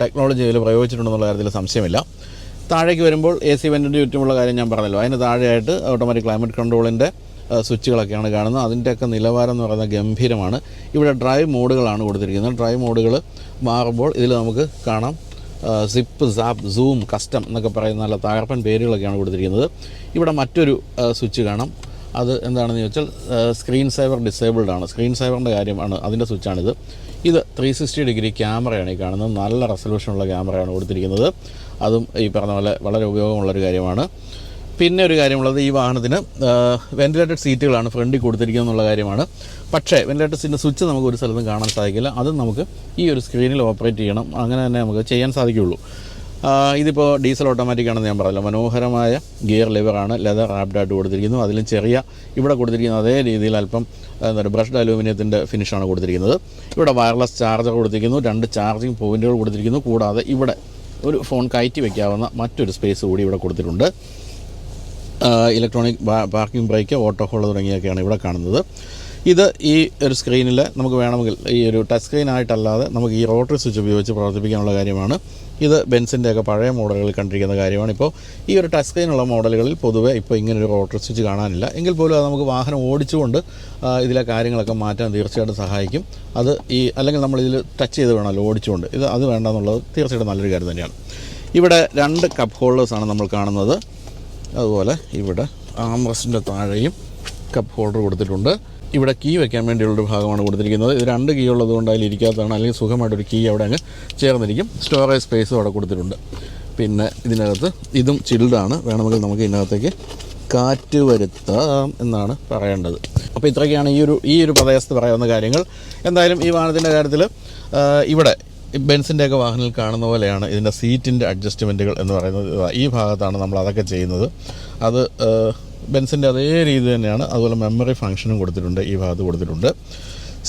ടെക്നോളജി ഇതിൽ പ്രയോഗിച്ചിട്ടുണ്ടെന്നുള്ള കാര്യത്തിൽ സംശയമില്ല. താഴേക്ക് വരുമ്പോൾ AC വെൻറ്റിൻ്റെ ചുറ്റുമുള്ള കാര്യം ഞാൻ പറഞ്ഞല്ലോ. അതിന് താഴെയായിട്ട് ഓട്ടോമാറ്റിക് ക്ലൈമറ്റ് കൺട്രോളിൻ്റെ സ്വിച്ചുകളൊക്കെയാണ് കാണുന്നത്. അതിൻ്റെയൊക്കെ നിലവാരം എന്ന് പറയുന്നത് ഗംഭീരമാണ്. ഇവിടെ ഡ്രൈവ് മോഡുകളാണ് കൊടുത്തിരിക്കുന്നത്. ഡ്രൈവ് മോഡുകൾ മാറുമ്പോൾ ഇതിൽ നമുക്ക് കാണാം സിപ്പ്, സാപ്പ്, സൂം, കസ്റ്റം എന്നൊക്കെ പറയുന്ന നല്ല തകർപ്പൻ പേരുകളൊക്കെയാണ് കൊടുത്തിരിക്കുന്നത്. ഇവിടെ മറ്റൊരു സ്വിച്ച് കാണാം. അത് എന്താണെന്ന് ചോദിച്ചാൽ സ്ക്രീൻ സേവർ ഡിസേബിൾഡ് ആണ്. സ്ക്രീൻ സേവറിൻ്റെ കാര്യമാണ്, അതിൻ്റെ സ്വിച്ചാണിത്. ഇത് 360 ഡിഗ്രി ക്യാമറയാണ് ഈ കാണുന്നത്. നല്ല റെസൊല്യൂഷനുള്ള ക്യാമറയാണ് കൊടുത്തിരിക്കുന്നത്. അതും ഈ പറഞ്ഞ പോലെ വളരെ ഉപയോഗമുള്ളൊരു കാര്യമാണ്. പിന്നെ ഒരു കാര്യമുള്ളത്, ഈ വാഹനത്തിന് വെൻറ്റിലേറ്റഡ് സീറ്റുകളാണ് ഫ്രണ്ടിൽ കൊടുത്തിരിക്കുന്നത് എന്നുള്ള കാര്യമാണ്. പക്ഷേ വെൻറ്റിലേറ്റഡ് സീറ്റിൻ്റെ സ്വിച്ച് നമുക്ക് ഒരു സ്ഥലത്തും കാണാൻ സാധിക്കില്ല. അതും നമുക്ക് ഈ ഒരു സ്ക്രീനിൽ ഓപ്പറേറ്റ് ചെയ്യണം. അങ്ങനെ തന്നെ നമുക്ക് ചെയ്യാൻ സാധിക്കുകയുള്ളൂ. ഇതിപ്പോൾ ഡീസൽ ഓട്ടോമാറ്റിക് ആണെന്ന് ഞാൻ പറഞ്ഞല്ലോ. മനോഹരമായ ഗിയർ ലിവറാണ് ലെതർ റാപ്ഡായിട്ട് കൊടുത്തിരിക്കുന്നു. അതിലും ചെറിയ ഇവിടെ കൊടുത്തിരിക്കുന്ന അതേ രീതിയിൽ അല്പം ബ്രഷ്ഡ് അലൂമിനിയത്തിൻ്റെ ഫിനിഷാണ് കൊടുത്തിരിക്കുന്നത്. ഇവിടെ വയർലെസ് ചാർജർ കൊടുത്തിരിക്കുന്നു, 2 ചാർജിങ് പോയിൻറ്റുകൾ കൊടുത്തിരിക്കുന്നു. കൂടാതെ ഇവിടെ ഒരു ഫോൺ കയറ്റി വയ്ക്കാവുന്ന മറ്റൊരു സ്പേസ് കൂടി ഇവിടെ കൊടുത്തിട്ടുണ്ട്. Electronic parking brake, auto hold തുടങ്ങിയൊക്കെയാണ് ഇവിടെ കാണുന്നത്. ഇത് ഈ ഒരു സ്ക്രീനിൽ നമുക്ക് വേണമെങ്കിൽ ഈ ഒരു ടച്ച് സ്ക്രീൻ ആയിട്ടല്ലാതെ നമുക്ക് ഈ റോട്ടറി സ്വിച്ച് ഉപയോഗിച്ച് പ്രവർത്തിപ്പിക്കാനുള്ള കാര്യമാണ്. ഇത് ബെൻസിൻ്റെയൊക്കെ പഴയ മോഡലുകളിൽ കണ്ടിരിക്കുന്ന കാര്യമാണ്. ഇപ്പോൾ ഈ ഒരു ടച്ച് സ്ക്രീനുള്ള മോഡലുകളിൽ പൊതുവെ ഇപ്പോൾ ഇങ്ങനൊരു റോട്ടറി സ്വിച്ച് കാണാനില്ല. എങ്കിൽ പോലും അത് നമുക്ക് വാഹനം ഓടിച്ചുകൊണ്ട് ഇതിലെ കാര്യങ്ങളൊക്കെ മാറ്റാൻ തീർച്ചയായിട്ടും സഹായിക്കും. അത് അല്ലെങ്കിൽ നമ്മളിതിൽ ടച്ച് ചെയ്ത് വേണമല്ലോ ഓടിച്ചുകൊണ്ട്. അത് വേണ്ടെന്നുള്ളത് തീർച്ചയായിട്ടും നല്ലൊരു കാര്യം തന്നെയാണ്. ഇവിടെ 2 കപ്പ് ഹോൾഡേഴ്സാണ് നമ്മൾ കാണുന്നത്. അതുപോലെ ഇവിടെ ആംറസ്റ്റിൻ്റെ താഴെയും കപ്പ് ഹോൾഡർ കൊടുത്തിട്ടുണ്ട്. ഇവിടെ കീ വെക്കാൻ വേണ്ടിയുള്ളൊരു ഭാഗമാണ് കൊടുത്തിരിക്കുന്നത്. ഇത് 2 കീ ഉള്ളതുകൊണ്ട് അതിലിരിക്കാത്തതാണ്. അല്ലെങ്കിൽ സുഖമായിട്ടൊരു കീ അവിടെ അങ്ങ് ചേർന്നിരിക്കും. സ്റ്റോറേജ് സ്പേസും അവിടെ കൊടുത്തിട്ടുണ്ട്. പിന്നെ ഇതിനകത്ത് ഇതും ചിൽഡാണ്. വേണമെങ്കിൽ നമുക്ക് ഇതിനകത്തേക്ക് കാറ്റ് വരുത്താം എന്നാണ് പറയേണ്ടത്. അപ്പോൾ ഇത്രയൊക്കെയാണ് ഈ ഒരു പ്രദേശത്ത് പറയാവുന്ന കാര്യങ്ങൾ. എന്തായാലും ഈ വാഹനത്തിൻ്റെ കാര്യത്തിൽ ഇവിടെ ബെൻസിൻ്റെയൊക്കെ വാഹനത്തിൽ കാണുന്ന പോലെയാണ് ഇതിൻ്റെ സീറ്റിൻ്റെ അഡ്ജസ്റ്റ്മെൻറ്റുകൾ എന്ന് പറയുന്നത്. ഈ ഭാഗത്താണ് നമ്മൾ അതൊക്കെ ചെയ്യുന്നത്. അത് ബെൻസിൻ്റെ അതേ രീതി തന്നെയാണ്. അതുപോലെ മെമ്മറി ഫംഗ്ഷനും കൊടുത്തിട്ടുണ്ട്, ഈ ഭാഗത്ത് കൊടുത്തിട്ടുണ്ട്.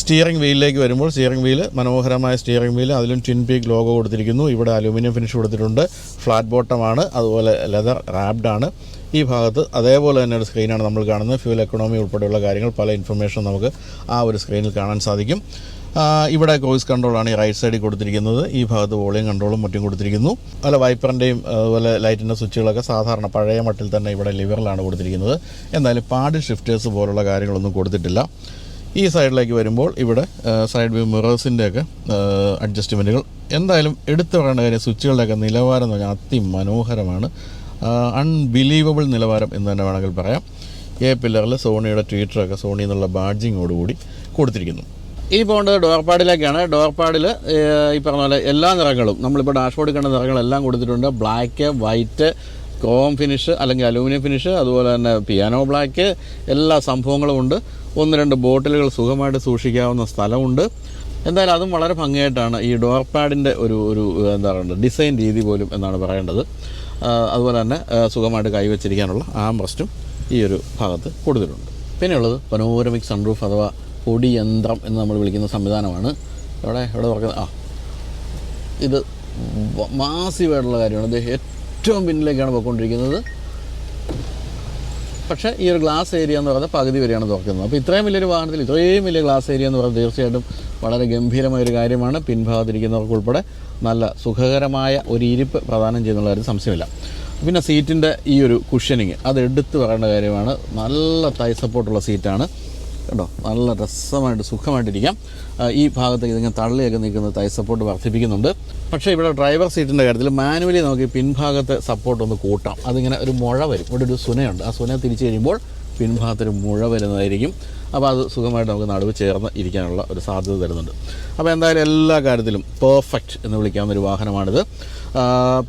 സ്റ്റിയറിംഗ് വീലിലേക്ക് വരുമ്പോൾ സ്റ്റിയറിംഗ് വീല് മനോഹരമായ സ്റ്റിയറിംഗ് വീല്, അതിലും ട്വിൻ പീക്ക് ലോഗോ കൊടുത്തിരിക്കുന്നു. ഇവിടെ അലൂമിനിയം ഫിനിഷ് കൊടുത്തിട്ടുണ്ട്. ഫ്ലാറ്റ് ബോട്ടമാണ്, അതുപോലെ ലെതർ റാപ്ഡാണ്. ഈ ഭാഗത്ത് അതേപോലെ തന്നെ ഒരു സ്ക്രീനാണ് നമ്മൾ കാണുന്നത്. ഫ്യൂൽ എക്കണോമി ഉൾപ്പെടെയുള്ള കാര്യങ്ങൾ പല ഇൻഫർമേഷൻ നമുക്ക് ആ ഒരു സ്ക്രീനിൽ കാണാൻ സാധിക്കും. ഇവിടെ ക്രൂയിസ് കൺട്രോളാണ് ഈ റൈറ്റ് സൈഡിൽ കൊടുത്തിരിക്കുന്നത്. ഈ ഭാഗത്ത് വോളിയം കൺട്രോളും മറ്റും കൊടുത്തിരിക്കുന്നു. അതുപോലെ വൈപ്പറിൻ്റെയും അതുപോലെ ലൈറ്റിൻ്റെ സ്വിച്ചുകളൊക്കെ സാധാരണ പഴയ മട്ടിൽ തന്നെ ഇവിടെ ലിവറിലാണ് കൊടുത്തിരിക്കുന്നത്. എന്തായാലും പാഡിൽ ഷിഫ്റ്റേഴ്സ് പോലുള്ള കാര്യങ്ങളൊന്നും കൊടുത്തിട്ടില്ല. ഈ സൈഡിലേക്ക് വരുമ്പോൾ ഇവിടെ സൈഡ് വ്യൂ മിറേഴ്സിൻ്റെയൊക്കെ അഡ്ജസ്റ്റ്മെൻറ്റുകൾ എന്തായാലും എടുത്തു പറയേണ്ട കാര്യം, സ്വിച്ചുകളുടെയൊക്കെ നിലവാരം എന്ന് പറഞ്ഞാൽ അതിമനോഹരമാണ്. അൺബിലീവബിൾ നിലവാരം എന്ന് തന്നെ വേണമെങ്കിൽ പറയാം. എ പില്ലറിൽ സോണിയുടെ ട്വീറ്ററൊക്കെ സോണി എന്നുള്ള ബാഡ്ജിങ്ങോടുകൂടി കൊടുത്തിരിക്കുന്നു. ഈ പോകേണ്ടത് ഡോർ പാഡിലേക്കാണ്. ഡോർ പാഡിൽ ഈ പറഞ്ഞ പോലെ എല്ലാ നിറങ്ങളും നമ്മളിപ്പോൾ ഡാഷ്ബോർഡിൽ കണ്ട നിറങ്ങളെല്ലാം കൊടുത്തിട്ടുണ്ട്. ബ്ലാക്ക്, വൈറ്റ്, ക്രോം ഫിനിഷ് അല്ലെങ്കിൽ അലൂമിനിയം ഫിനിഷ്, അതുപോലെ തന്നെ പിയാനോ ബ്ലാക്ക്, എല്ലാ സംഭവങ്ങളും ഉണ്ട്. 1-2 ബോട്ടിലുകൾ സുഖമായിട്ട് സൂക്ഷിക്കാവുന്ന സ്ഥലമുണ്ട്. എന്തായാലും അതും വളരെ ഭംഗിയായിട്ടാണ് ഈ ഡോർ പാഡിൻ്റെ ഒരു എന്താ പറയുക ഡിസൈൻ രീതി പോലും എന്നാണ് പറയേണ്ടത്. അതുപോലെ തന്നെ സുഖമായിട്ട് കൈവച്ചിരിക്കാനുള്ള ആംറസ്റ്റും ഈ ഒരു ഭാഗത്ത് കൊടുത്തിട്ടുണ്ട്. പിന്നെയുള്ളത് പനോരമിക് സൺറൂഫ് അഥവാ പൊടി യന്ത്രം എന്ന് നമ്മൾ വിളിക്കുന്ന സംവിധാനമാണ്. എവിടെ തുറക്കുന്നത്? ഇത് മാസീവായിട്ടുള്ള കാര്യമാണ്. ഇത് ഏറ്റവും പിന്നിലേക്കാണ് പോയിക്കൊണ്ടിരിക്കുന്നത്. പക്ഷേ ഈ ഒരു ഗ്ലാസ് ഏരിയ എന്ന് പറയുന്നത് പകുതി വരെയാണ് തുറക്കുന്നത്. അപ്പോൾ ഇത്രയും വലിയൊരു വാഹനത്തിൽ ഇത്രയും വലിയ ഗ്ലാസ് ഏരിയ എന്ന് പറയുന്നത് തീർച്ചയായിട്ടും വളരെ ഗംഭീരമായൊരു കാര്യമാണ്. പിൻഭാഗത്തിരിക്കുന്നവർക്കുൾപ്പെടെ നല്ല സുഖകരമായ ഒരു ഇരിപ്പ് പ്രദാനം ചെയ്യുന്നുള്ള കാര്യം സംശയമില്ല. പിന്നെ സീറ്റിൻ്റെ ഈ ഒരു കുഷ്യനിങ് അത് എടുത്തു പറയേണ്ട കാര്യമാണ്. നല്ല തൈ സപ്പോർട്ടുള്ള സീറ്റാണ് കേട്ടോ. നല്ല രസമായിട്ട് സുഖമായിട്ടിരിക്കാം. ഈ ഭാഗത്തേക്ക് ഇതിങ്ങനെ തള്ളിയൊക്കെ നിൽക്കുന്ന തൈ സപ്പോർട്ട് വർദ്ധിപ്പിക്കുന്നുണ്ട്. പക്ഷേ ഇവിടെ ഡ്രൈവർ സീറ്റിൻ്റെ കാര്യത്തിൽ മാനുവലി നമുക്ക് പിൻഭാഗത്തെ സപ്പോർട്ട് ഒന്ന് കൂട്ടാം. അതിങ്ങനെ ഒരു മുഴ വരും. ഇവിടെ ഒരു സുനയുണ്ട്. ആ സുന തിരിച്ച് കഴിയുമ്പോൾ പിൻഭാഗത്തൊരു മുഴ വരുന്നതായിരിക്കും. അപ്പോൾ അത് സുഖമായിട്ട് നമുക്ക് നടുവ് ചേർന്ന് ഇരിക്കാനുള്ള ഒരു സാധ്യത തരുന്നുണ്ട്. അപ്പോൾ എന്തായാലും എല്ലാ കാര്യത്തിലും പെർഫെക്റ്റ് എന്ന് വിളിക്കാവുന്നൊരു വാഹനമാണിത്.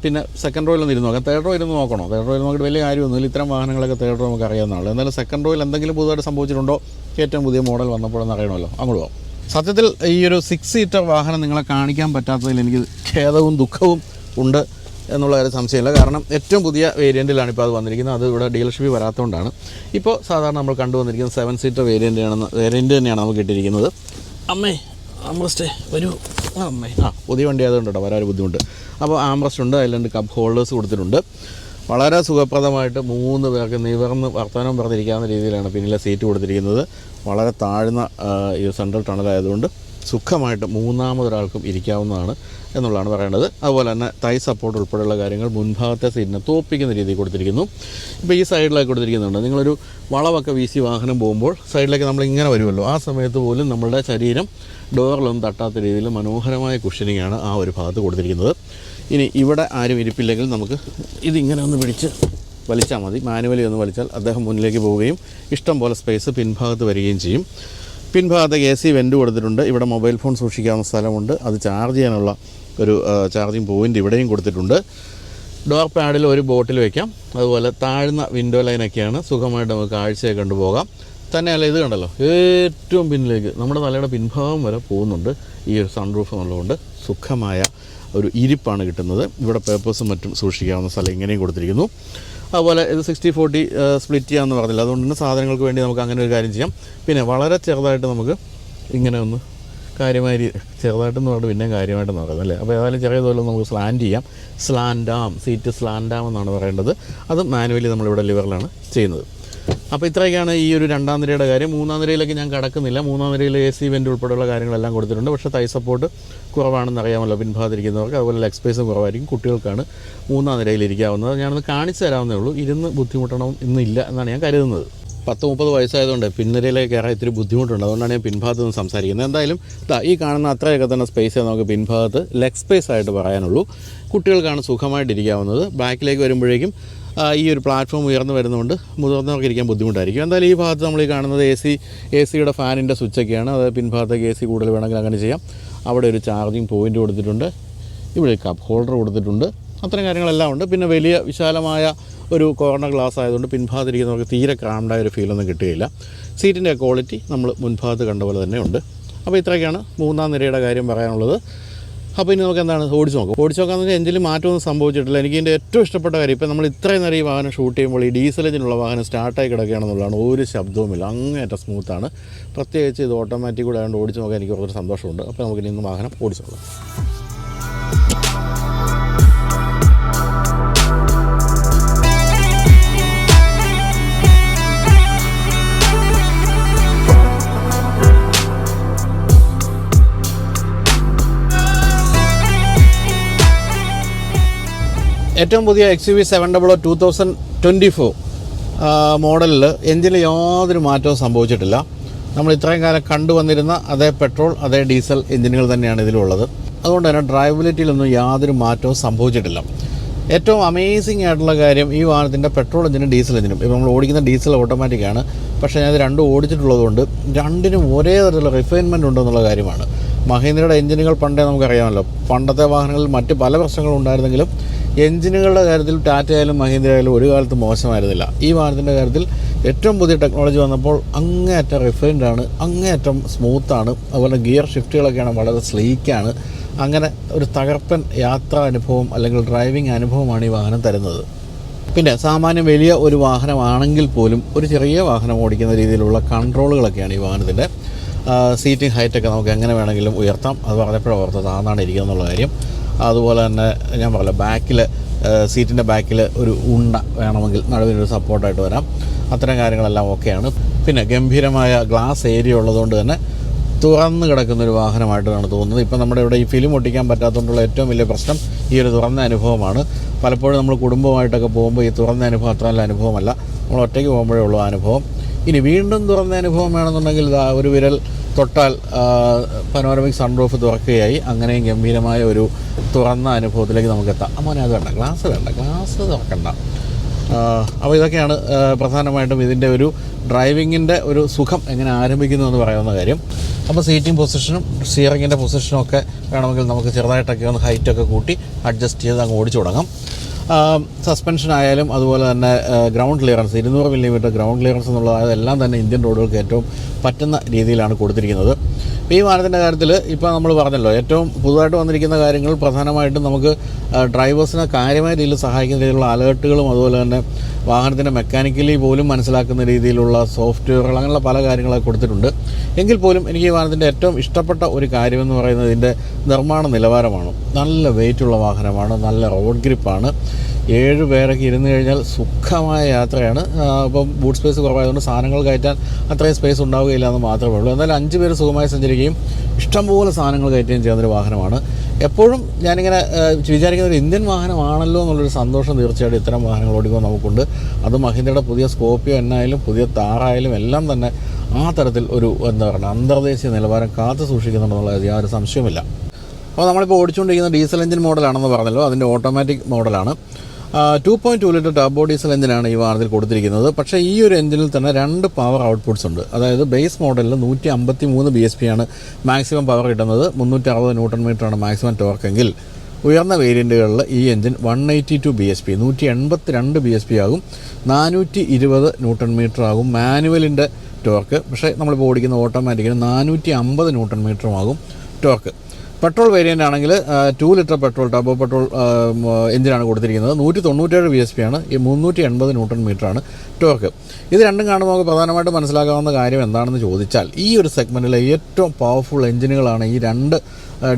പിന്നെ സെക്കൻഡ് റോയിൽ ഒന്ന് ഇരുന്ന് നോക്കാം. തേർഡ് റോയിൽ ഒന്ന് നോക്കണോ? തേർഡ് റോയിൽ നോക്കിയിട്ട് വലിയ കാര്യമൊന്നുമില്ല. ഇത്തരം വാഹനങ്ങളൊക്കെ തേർഡ് റോ നമുക്ക് അറിയാവുന്നതാണ്. എന്നാലും സെക്കൻഡ് റോയിൽ എന്തെങ്കിലും പുതുതായിട്ട് സംഭവിച്ചിട്ടുണ്ടോ, ഏറ്റവും പുതിയ മോഡൽ വന്നപ്പോഴെന്ന് അറിയണമല്ലോ. അങ്ങോട്ട് പോകാം. സത്യത്തിൽ ഈ ഒരു 6 സീറ്റർ വാഹനം നിങ്ങളെ കാണിക്കാൻ പറ്റാത്തതിൽ എനിക്ക് ഖേദവും ദുഃഖവും ഉണ്ട് എന്നുള്ള കാര്യം സംശയമില്ല. കാരണം ഏറ്റവും പുതിയ വേരിയൻറ്റിലാണ് ഇപ്പോൾ അത് വന്നിരിക്കുന്നത്. അത് ഇവിടെ ഡീലർഷിപ്പിൽ വരാത്തതുകൊണ്ടാണ്. ഇപ്പോൾ സാധാരണ നമ്മൾ കണ്ടുവന്നിരിക്കുന്നത് 7 സീറ്റർ വേരിയൻറ്റ് തന്നെയാണ് നമുക്ക് കിട്ടിയിരിക്കുന്നത്. അമ്മേ ആംറസ്റ്റ് വരൂ. അമ്മേ പുതിയ വണ്ടി ആയതുകൊണ്ട് കേട്ടോ വരാൻ ഒരു ബുദ്ധിമുട്ട്. അപ്പോൾ ആംറസ്റ്റ് ഉണ്ട്, അതിൽ 2 കപ്പ് ഹോൾഡേഴ്സ് കൊടുത്തിട്ടുണ്ട്. വളരെ സുഖപ്രദമായിട്ട് 3 പേർക്ക് നിവർന്ന് വർത്തമാനം പറഞ്ഞിരിക്കാവുന്ന രീതിയിലാണ് പിന്നിലെ സീറ്റ് കൊടുത്തിരിക്കുന്നത്. വളരെ താഴ്ന്ന ഈ സെൻട്രൽ ടണലായതുകൊണ്ട് സുഖമായിട്ട് മൂന്നാമതൊരാൾക്കും ഇരിക്കാവുന്നതാണ് എന്നുള്ളതാണ് പറയേണ്ടത്. അതുപോലെ തന്നെ തൈ സപ്പോർട്ട് ഉൾപ്പെടെയുള്ള കാര്യങ്ങൾ മുൻഭാഗത്തെ സീറ്റിനെ തോപ്പിക്കുന്ന രീതിയിൽ കൊടുത്തിരിക്കുന്നു. ഇപ്പോൾ ഈ സൈഡിലേക്ക് കൊടുത്തിരിക്കുന്നുണ്ട്. നിങ്ങളൊരു വളവൊക്കെ വീശി വാഹനം പോകുമ്പോൾ സൈഡിലേക്ക് നമ്മളിങ്ങനെ വരുമല്ലോ, ആ സമയത്ത് പോലും നമ്മളുടെ ശരീരം ഡോറിലൊന്നും തട്ടാത്ത രീതിയിൽ മനോഹരമായ കുഷനിങ്ങാണ് ആ ഒരു ഭാഗത്ത് കൊടുത്തിരിക്കുന്നത്. ഇനി ഇവിടെ ആരും ഇരിപ്പില്ലെങ്കിൽ നമുക്ക് ഇതിങ്ങനെ ഒന്ന് പിടിച്ച് വലിച്ചാൽ മതി. മാനുവലി ഒന്ന് വലിച്ചാൽ അദ്ദേഹം മുന്നിലേക്ക് പോവുകയും ഇഷ്ടം പോലെ സ്പേസ് പിൻഭാഗത്ത് വരികയും ചെയ്യും. പിൻഭാഗത്ത് AC വെൻ്റ് കൊടുത്തിട്ടുണ്ട്. ഇവിടെ മൊബൈൽ ഫോൺ സൂക്ഷിക്കാവുന്ന സ്ഥലമുണ്ട്. അത് ചാർജ് ചെയ്യാനുള്ള ഒരു ചാർജിങ് പോയിൻ്റ് ഇവിടെയും കൊടുത്തിട്ടുണ്ട്. ഡോർ പാഡിൽ ഒരു ബോട്ടിൽ വയ്ക്കാം. അതുപോലെ താഴ്ന്ന വിൻഡോ ലൈനൊക്കെയാണ്. സുഖമായിട്ട് നമുക്ക് കാഴ്ചയൊക്കെ കണ്ടുപോകാം. തന്നെയല്ല ഇത് കണ്ടല്ലോ, ഏറ്റവും പിന്നിലേക്ക് നമ്മുടെ തലയുടെ പിൻഭാഗം വരെ പോകുന്നുണ്ട്. ഈ ഒരു സൺറൂഫ് എന്നുള്ളതുകൊണ്ട് സുഖമായ ഒരു ഇരിപ്പാണ് കിട്ടുന്നത്. ഇവിടെ പേപ്പേഴ്സും മറ്റും സൂക്ഷിക്കാവുന്ന സ്ഥലം ഇങ്ങനെയും കൊടുത്തിരിക്കുന്നു. അതുപോലെ ഇത് 60-40 സ്പ്ലിറ്റ് ചെയ്യാമെന്ന് പറഞ്ഞില്ല. അതുകൊണ്ട് തന്നെ സാധനങ്ങൾക്ക് വേണ്ടി നമുക്ക് അങ്ങനെ ഒരു കാര്യം ചെയ്യാം. പിന്നെ വളരെ ചെറുതായിട്ട് നമുക്ക് ഇങ്ങനെ ഒന്ന് കാര്യമായി ചെറുതായിട്ടെന്ന് പറഞ്ഞിട്ട് പിന്നെയും കാര്യമായിട്ട് നോക്കാം അല്ലേ. അപ്പോൾ ഏതായാലും ചെറിയ തോതിൽ നമുക്ക് സ്ലാൻഡ് ചെയ്യാം. സ്ലാൻഡാം സീറ്റ് സ്ലാൻഡാം എന്നാണ് പറയേണ്ടത്. അത് മാനുവലി നമ്മളിവിടെ ലിവറിലാണ് ചെയ്യുന്നത്. അപ്പോൾ ഇത്രയൊക്കെയാണ് ഈ ഒരു 2ാം നിരയുടെ കാര്യം. 3ാം നിരയിലേക്ക് ഞാൻ കടക്കുന്നില്ല. 3ാം നിരയിൽ AC വെൻ്റ് ഉൾപ്പെടെയുള്ള കാര്യങ്ങളെല്ലാം കൊടുത്തിട്ടുണ്ട്. പക്ഷേ തൈ സപ്പോർട്ട് കുറവാണെന്ന് അറിയാമല്ലോ പിൻഭാഗത്തിരിക്കുന്നവർക്ക്. അതുപോലെ ലെഗ് സ്പേസും കുറവായിരിക്കും. കുട്ടികൾക്കാണ് 3ാം നിരയിൽ ഇരിക്കാവുന്നത്. ഞാനൊന്ന് കാണിച്ചു തരാവുന്നേ ഉള്ളൂ. ഇരുന്ന് ബുദ്ധിമുട്ടണം ഇന്നില്ല എന്നാണ് ഞാൻ കരുതുന്നത്. 10-30 വയസ്സായതുകൊണ്ട് പിൻനിരയിലേക്ക് കയറാൻ ഇത്തിരി ബുദ്ധിമുട്ടുണ്ട്. അതുകൊണ്ടാണ് ഞാൻ പിൻഭാഗത്ത് നിന്ന് സംസാരിക്കുന്നത്. എന്തായാലും ഈ കാണുന്ന അത്രയൊക്കെ തന്നെ സ്പേസേ നമുക്ക് പിൻഭാഗത്ത് ലെഗ് സ്പേസ് ആയിട്ട് പറയാനുള്ളൂ. കുട്ടികൾക്കാണ് സുഖമായിട്ടിരിക്കാവുന്നത്. ബാക്കിലേക്ക് വരുമ്പോഴേക്കും ഈ ഒരു പ്ലാറ്റ്ഫോം ഉയർന്നു വരുന്നതുകൊണ്ട് മുതിർന്നവർക്ക് ഇരിക്കാൻ ബുദ്ധിമുട്ടായിരിക്കും. എന്തായാലും ഈ ഭാഗത്ത് നമ്മൾ ഈ കാണുന്നത് AC-യുടെ ഫാനിൻ്റെ സ്വിച്ചൊക്കെയാണ്. അത് പിൻഭാഗത്തേക്ക് AC കൂടുതൽ വേണമെങ്കിൽ അങ്ങനെ ചെയ്യാം. അവിടെ ഒരു ചാർജിങ് പോയിൻ്റ് കൊടുത്തിട്ടുണ്ട്. ഇവിടെ കപ്പ് ഹോൾഡർ കൊടുത്തിട്ടുണ്ട്. അത്തരം കാര്യങ്ങളെല്ലാം ഉണ്ട്. പിന്നെ വലിയ വിശാലമായ ഒരു കോർണർ ഗ്ലാസ് ആയതുകൊണ്ട് പിൻഭാഗത്തിരിക്കുന്നവർക്ക് തീരെ ക്രാംഡായ ഒരു ഫീലൊന്നും കിട്ടുകയില്ല. സീറ്റിൻ്റെ ക്വാളിറ്റി നമ്മൾ മുൻഭാഗത്ത് കണ്ട പോലെ തന്നെ ഉണ്ട്. അപ്പോൾ ഇത്രയൊക്കെയാണ് 3ാം നിരയുടെ കാര്യം പറയാനുള്ളത്. അപ്പോൾ ഇനി നമുക്ക് എന്താണ് ഓടിച്ച് നോക്കാമെന്ന് വെച്ചാൽ എഞ്ചിനിൽ മാറ്റമൊന്നും സംഭവിച്ചിട്ടില്ല. എനിക്ക് ഇതിൻ്റെ ഏറ്റവും ഇഷ്ടപ്പെട്ട കാര്യം, ഇപ്പോൾ നമ്മൾ ഇത്രയും നേരം ഈ വാഹനം ഷൂട്ട് ചെയ്യുമ്പോൾ ഈ ഡീസൽ എഞ്ചിനുള്ള വാഹനം സ്റ്റാർട്ടായി കിടക്കുകയാണെന്നുള്ളതാണ്. ഒരു ശബ്ദവുമില്ല, അങ്ങേയറ്റം സ്മൂത്താണ്. പ്രത്യേകിച്ച് ഇത് ഓട്ടോമാറ്റിക് കൂടെ ആയതുകൊണ്ട് ഓടിച്ച് നോക്കാൻ എനിക്ക് കുറച്ച് സന്തോഷമുണ്ട്. അപ്പോൾ നമുക്ക് ഇനി വാഹനം ഓടിച്ച് നോക്കാം. ഏറ്റവും പുതിയ XUV 700 2024 മോഡലിൽ എഞ്ചിനിൽ യാതൊരു മാറ്റവും സംഭവിച്ചിട്ടില്ല. നമ്മൾ ഇത്രയും കാലം കണ്ടുവന്നിരുന്ന അതേ പെട്രോൾ അതേ ഡീസൽ എഞ്ചിനുകൾ തന്നെയാണ് ഇതിലുള്ളത്. അതുകൊണ്ട് തന്നെ ഡ്രൈവബിലിറ്റിയിലൊന്നും യാതൊരു മാറ്റവും സംഭവിച്ചിട്ടില്ല. ഏറ്റവും അമേസിംഗ് ആയിട്ടുള്ള കാര്യം, ഈ വാഹനത്തിൻ്റെ പെട്രോൾ എഞ്ചിനും ഡീസൽ എഞ്ചിനും, ഇപ്പോൾ നമ്മൾ ഓടിക്കുന്ന ഡീസൽ ഓട്ടോമാറ്റിക്കാണ്, പക്ഷേ ഞാനത് രണ്ടും ഓടിച്ചിട്ടുള്ളതുകൊണ്ട് രണ്ടിനും ഒരേ തരത്തിലുള്ള റിഫൈൻമെൻറ്റ് ഉണ്ടെന്നുള്ള കാര്യമാണ്. മഹീന്ദ്രയുടെ എഞ്ചിനുകൾ പണ്ടേ നമുക്കറിയാമല്ലോ, പണ്ടത്തെ വാഹനങ്ങളിൽ മറ്റ് പല പ്രശ്നങ്ങളും ഉണ്ടായിരുന്നെങ്കിലും എഞ്ചിനുകളുടെ കാര്യത്തിൽ ടാറ്റ ആയാലും മഹീന്ദ്ര ആയാലും ഒരു കാലത്ത് മോശമായിരുന്നില്ല. ഈ വാഹനത്തിൻ്റെ കാര്യത്തിൽ ഏറ്റവും പുതിയ ടെക്നോളജി വന്നപ്പോൾ അങ്ങേയറ്റം റിഫൈൻഡാണ്, അങ്ങേയറ്റം സ്മൂത്താണ്. അതുപോലെ ഗിയർ ഷിഫ്റ്റുകളൊക്കെയാണ് വളരെ സ്ലീക്കാണ്. അങ്ങനെ ഒരു തകർപ്പൻ യാത്രാ അനുഭവം അല്ലെങ്കിൽ ഡ്രൈവിംഗ് അനുഭവമാണ് ഈ വാഹനം തരുന്നത്. പിന്നെ സാമാന്യം വലിയ ഒരു വാഹനമാണെങ്കിൽ പോലും ഒരു ചെറിയ വാഹനം ഓടിക്കുന്ന രീതിയിലുള്ള കൺട്രോളുകളൊക്കെയാണ് ഈ വാഹനത്തിൻ്റെ. സീറ്റിംഗ് ഹൈറ്റൊക്കെ നമുക്ക് എങ്ങനെ വേണമെങ്കിലും ഉയർത്താം. അത് പറഞ്ഞപ്പോഴാണ് ഓർത്തത് താന്നാണ് ഇരിക്കുക എന്നുള്ള കാര്യം. അതുപോലെ തന്നെ ഞാൻ പറഞ്ഞില്ല, ബാക്കിൽ സീറ്റിൻ്റെ ബാക്കിൽ ഒരു ഉണ്ട വേണമെങ്കിൽ നടുവിനൊരു സപ്പോർട്ടായിട്ട് വരാം. അത്തരം കാര്യങ്ങളെല്ലാം ഓക്കെയാണ്. പിന്നെ ഗംഭീരമായ ഗ്ലാസ് ഏരിയ ഉള്ളതുകൊണ്ട് തന്നെ തുറന്ന് കിടക്കുന്നൊരു വാഹനമായിട്ടാണ് തോന്നുന്നത്. ഇപ്പം നമ്മുടെ ഇവിടെ ഈ ഫിലിം ഒട്ടിക്കാൻ പറ്റാത്തതുകൊണ്ടുള്ള ഏറ്റവും വലിയ പ്രശ്നം ഈ ഒരു തുറന്ന അനുഭവമാണ്. പലപ്പോഴും നമ്മൾ കുടുംബമായിട്ടൊക്കെ പോകുമ്പോൾ ഈ തുറന്ന അനുഭവം അത്ര നല്ല അനുഭവമല്ല, നമ്മൾ ഒറ്റയ്ക്ക് പോകുമ്പോഴേ ഉള്ളൂ അനുഭവം. ഇനി വീണ്ടും തുറന്ന അനുഭവം വേണമെന്നുണ്ടെങ്കിൽ ഒരു വിരൽ തൊട്ടാൽ പനോരമിക് സൺറൂഫ് തുറക്കുകയായി. അങ്ങനെയും ഗംഭീരമായ ഒരു തുറന്ന അനുഭവത്തിലേക്ക് നമുക്ക് എത്താം. അമ്മോനെ അത് വേണ്ട, ഗ്ലാസ് തുറക്കണ്ട. അപ്പോൾ ഇതൊക്കെയാണ് പ്രധാനമായിട്ടും ഇതിൻ്റെ ഒരു ഡ്രൈവിങ്ങിൻ്റെ ഒരു സുഖം എങ്ങനെ ആരംഭിക്കുന്നു എന്ന് പറയാവുന്ന കാര്യം. അപ്പോൾ സീറ്റിംഗ് പൊസിഷനും സ്റ്റിയറിങ്ങിൻ്റെ പൊസിഷനും ഒക്കെ വേണമെങ്കിൽ നമുക്ക് ചെറുതായിട്ടൊക്കെ ഒന്ന് ഹൈറ്റൊക്കെ കൂട്ടി അഡ്ജസ്റ്റ് ചെയ്ത് അങ്ങ് ഓടിച്ചു തുടങ്ങാം. സസ്പെൻഷൻ ആയാലും അതുപോലെ തന്നെ ground clearance 200 millimetre ground clearance എന്നുള്ളത് അതെല്ലാം തന്നെ ഇന്ത്യൻ റോഡുകൾക്ക് ഏറ്റവും പറ്റുന്ന രീതിയിലാണ് കൊടുത്തിരിക്കുന്നത്. ഈ വാഹനത്തിൻ്റെ കാര്യത്തിൽ ഇപ്പോൾ നമ്മൾ പറഞ്ഞല്ലോ, ഏറ്റവും പുതുതായിട്ട് വന്നിരിക്കുന്ന കാര്യങ്ങൾ പ്രധാനമായിട്ടും നമുക്ക് ഡ്രൈവേഴ്സിനെ കാര്യമായ രീതിയിൽ സഹായിക്കുന്ന രീതിയിലുള്ള അലേർട്ടുകളും അതുപോലെ തന്നെ വാഹനത്തിൻ്റെ മെക്കാനിക്കലി പോലും മനസ്സിലാക്കുന്ന രീതിയിലുള്ള സോഫ്റ്റ്വെയറുകൾ, അങ്ങനെയുള്ള പല കാര്യങ്ങളൊക്കെ കൊടുത്തിട്ടുണ്ട്. എങ്കിൽ പോലും എനിക്ക് ഈ വാഹനത്തിൻ്റെ ഏറ്റവും ഇഷ്ടപ്പെട്ട ഒരു കാര്യമെന്ന് പറയുന്നത് ഇതിൻ്റെ നിർമ്മാണ നിലവാരമാണ്. നല്ല വെയിറ്റുള്ള വാഹനമാണ്, നല്ല റോഡ് ഗ്രിപ്പാണ്. 7 പേരൊക്കെ ഇരുന്ന് കഴിഞ്ഞാൽ സുഖമായ യാത്രയാണ്. അപ്പം ബൂട്ട് സ്പേസ് കുറവായതുകൊണ്ട് സാധനങ്ങൾ കയറ്റാൻ അത്രയും സ്പേസ് ഉണ്ടാവുകയില്ല എന്ന് മാത്രമേ ഉള്ളൂ. എന്നാൽ 5 പേര് സുഖമായി സഞ്ചരിക്കുകയും ഇഷ്ടംപോലെ സാധനങ്ങൾ കയറ്റുകയും ചെയ്യുന്നൊരു വാഹനമാണ്. എപ്പോഴും ഞാനിങ്ങനെ വിചാരിക്കുന്ന ഒരു ഇന്ത്യൻ വാഹനമാണല്ലോ എന്നുള്ളൊരു സന്തോഷം തീർച്ചയായിട്ടും ഇത്തരം വാഹനങ്ങൾ ഓടിക്കുമ്പോൾ നമുക്കുണ്ട്. അത് മഹീന്ദ്രയുടെ പുതിയ സ്കോർപിയോ എന്നായാലും പുതിയ താറായാലും എല്ലാം തന്നെ ആ തരത്തിൽ ഒരു അന്തർദേശീയ നിലവാരം കാത്തു സൂക്ഷിക്കുന്നുണ്ടെന്നുള്ള യാതൊരു സംശയവുമില്ല. അപ്പോൾ നമ്മളിപ്പോൾ ഓടിച്ചുകൊണ്ടിരിക്കുന്ന ഡീസൽ എഞ്ചിൻ മോഡലാണെന്ന് പറഞ്ഞല്ലോ, അതിൻ്റെ ഓട്ടോമാറ്റിക് മോഡലാണ്. 2.2 ലിറ്റർ ടർബോ ഡീസൽ എഞ്ചിനാണ് ഈ വാഹനത്തിൽ കൊടുത്തിരിക്കുന്നത്. പക്ഷേ ഈ ഒരു എഞ്ചിനിൽ തന്നെ 2 പവർ ഔട്ട്പുട്ട്സ് ഉണ്ട്. അതായത് ബേസ് മോഡലിൽ 153 BHP ആണ് മാക്സിമം പവർ കിട്ടുന്നത്, 360 ന്യൂട്ടൺ മീറ്ററാണ് മാക്സിമം ടോർക്കെങ്കിൽ ഉയർന്ന വേരിയൻറ്റുകളിൽ ഈ എഞ്ചിൻ 182 BHP 182 BHP ആകും, 420 ന്യൂട്ടൺ മീറ്റർ ആകും മാനുവലിൻ്റെ ടോർക്ക്. പക്ഷേ നമ്മളിപ്പോൾ ഓടിക്കുന്ന ഓട്ടോമാറ്റിക്കിന് 450 ന്യൂട്ടൺ മീറ്ററുമാകും ടോർക്ക്. പെട്രോൾ വേരിയൻ്റ് ആണെങ്കിൽ 2 ലിറ്റർ പെട്രോൾ ടർബോ പെട്രോൾ എഞ്ചിനാണ് കൊടുത്തിരിക്കുന്നത്. 197 BHP ആണ്, 380 ന്യൂട്ടൺ മീറ്ററാണ് ടോർക്ക്. ഇത് രണ്ടും കാണുമ്പോൾ നമുക്ക് പ്രധാനമായിട്ട് മനസ്സിലാക്കാവുന്ന കാര്യം എന്താണെന്ന് ചോദിച്ചാൽ, ഈ ഒരു സെഗ്മെൻറ്റിലെ ഏറ്റവും പവർഫുൾ എഞ്ചിനുകളാണ് ഈ 2